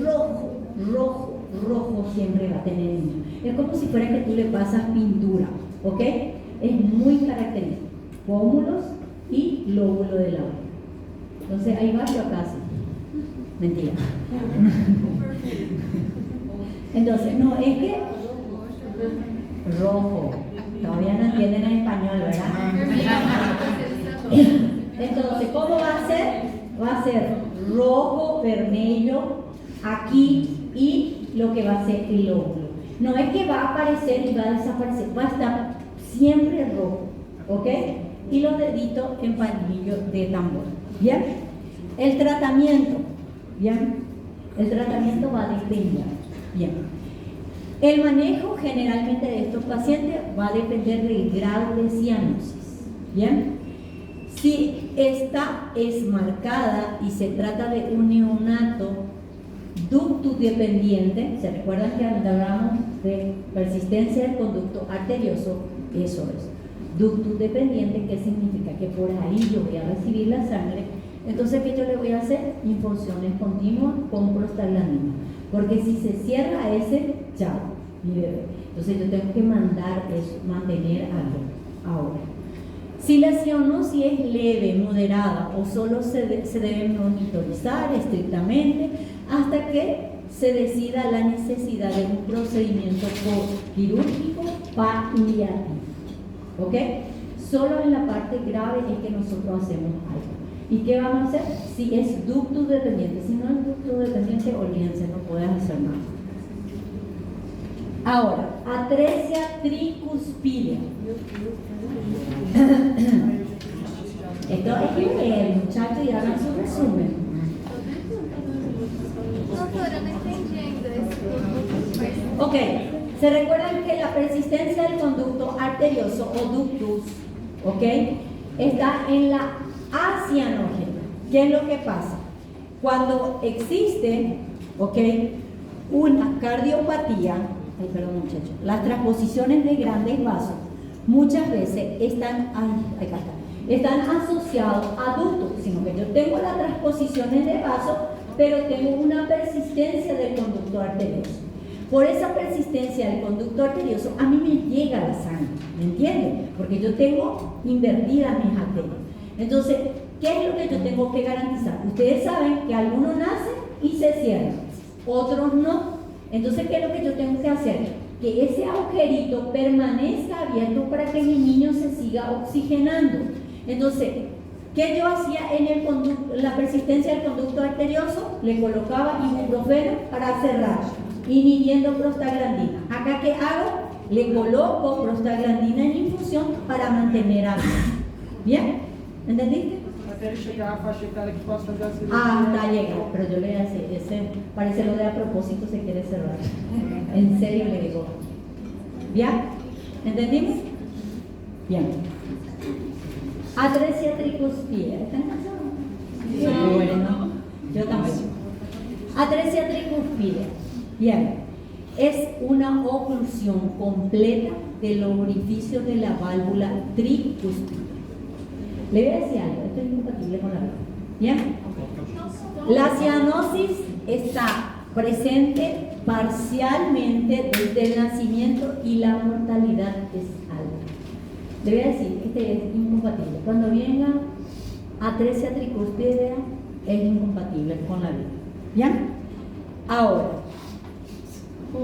Speaker 1: Rojo, rojo, rojo siempre va a tener el niño. Es como si fuera que tú le pasas pintura, ¿ok? Es muy característico. Pómulos y lóbulo de la oreja. Entonces ahí va yo casi. Mentira. Entonces, no, es que rojo. Todavía no entienden en español, ¿verdad? Entonces, ¿cómo va a ser? Va a ser rojo, vermelho, aquí y lo que va a ser el lóbulo. No es que va a aparecer y va a desaparecer, va a estar siempre rojo, ¿ok? Y los deditos en palillo de tambor. ¿Bien? El tratamiento. ¿Bien? El tratamiento va a depender. Bien. El manejo generalmente de estos pacientes va a depender del grado de cianosis. ¿Bien? Si esta es marcada y se trata de un neonato ductus dependiente, ¿se recuerdan que hablamos de persistencia del conducto arterioso? Eso es. Ductus dependiente, ¿qué significa? Que por ahí yo voy a recibir la sangre. Entonces, ¿qué yo le voy a hacer? Infusiones continuas con prostaglandina. Porque si se cierra ese, chao, mi bebé. Entonces, yo tengo que mantener algo. Ahora, si la cianosis es leve, moderada o solo se debe monitorizar estrictamente hasta que se decida la necesidad de un procedimiento quirúrgico paliativo. ¿Ok? Solo en la parte grave es que nosotros hacemos algo. ¿Y qué vamos a hacer? Si es ductus dependiente. Si no es ductus dependiente, olvídense, no puedes hacer nada. Ahora, atresia tricuspidea. Esto es que leer, muchachos, y hagan su resumen.
Speaker 6: Doutora, não entendi ainda esse
Speaker 1: Ok, se recuerdan que la persistencia del conducto arterioso o ductus, ok, está en la acianógena. ¿Qué es lo que pasa? Cuando existe, ok, una cardiopatía, las transposiciones de grandes vasos muchas veces están asociados a ductos, sino que yo tengo las transposiciones de vaso, pero tengo una persistencia del conducto arterioso. por esa persistencia del conducto arterioso, a mí me llega la sangre, ¿me entienden? Porque yo tengo invertidas mis arterias. Entonces, ¿qué es lo que yo tengo que garantizar? Ustedes saben que algunos nacen y se cierran, otros no. Entonces, ¿qué es lo que yo tengo que hacer? Que ese agujerito permanezca abierto para que mi niño se siga oxigenando. Entonces, ¿qué yo hacía en la persistencia del conducto arterioso? Le colocaba ibuprofeno para cerrar, inhibiendo prostaglandina. ¿Acá qué hago? Le coloco prostaglandina en infusión para mantener abierto. ¿Bien? ¿Entendiste?
Speaker 4: Até ele chegar à faixa etária que possa fazer a cirurgia.
Speaker 1: Ah, está llegando, pero yo le voy a decir, ese parece lo de a propósito, se quiere cerrar. En serio le digo. ¿Bien? ¿Entendimos? Bien. Atresia tricuspide. ¿Están cansados? Bueno, yo también. Atresia tricuspide. Bien. Es una oclusión completa de los orificios de la válvula tricuspide. Le voy a decir algo, esto es incompatible con la vida. ¿Bien? La cianosis está presente parcialmente desde el nacimiento y la mortalidad es alta. Le voy a decir, este es incompatible. Cuando venga atresia tricuspidea, es incompatible con la vida. ¿Bien? Ahora,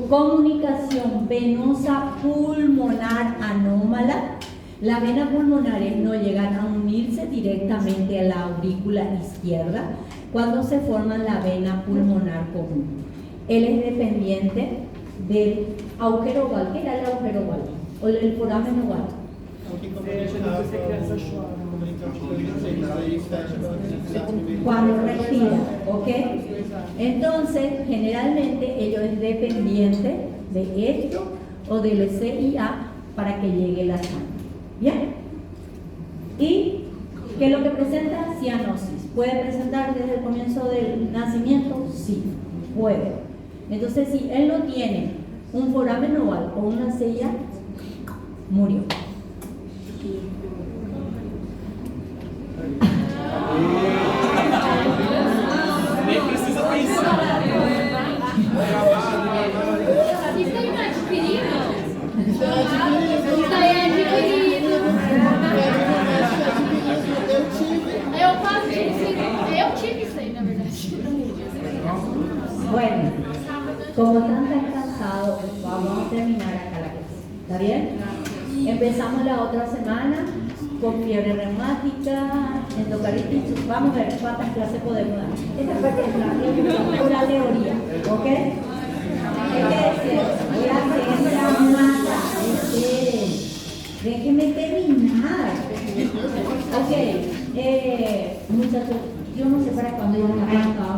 Speaker 1: comunicación venosa pulmonar anómala. Las venas pulmonares no llegan a unirse directamente a la aurícula izquierda cuando se forma la vena pulmonar común. Él es dependiente del agujero oval. ¿Qué era el agujero oval? O el foramen oval. Cuando respira, ¿ok? Entonces, generalmente ello es dependiente de esto o del CIA para que llegue la sangre. ¿Bien? ¿Y qué es lo que presenta? Cianosis. ¿Puede presentar desde el comienzo del nacimiento? Sí, puede. Entonces, si él no tiene un foramen oval o una CIA, murió.
Speaker 2: Nem precisa pensar.
Speaker 6: Isso aí não é adquirido? Isso aí é adquirido. Eu tive isso aí, na verdade.
Speaker 1: Bueno, como están tan cansados, vamos a terminar acá la clase. ¿Está bien? Empezamos la otra semana con fiebre reumática, endocarditis. Vamos a ver cuántas clases podemos dar. Esta parte es pura teoría, ¿ok? Es que voy a hacer la mata. Déjenme terminar. Ok, muchachos, yo no sé para cuándo van a arrancar.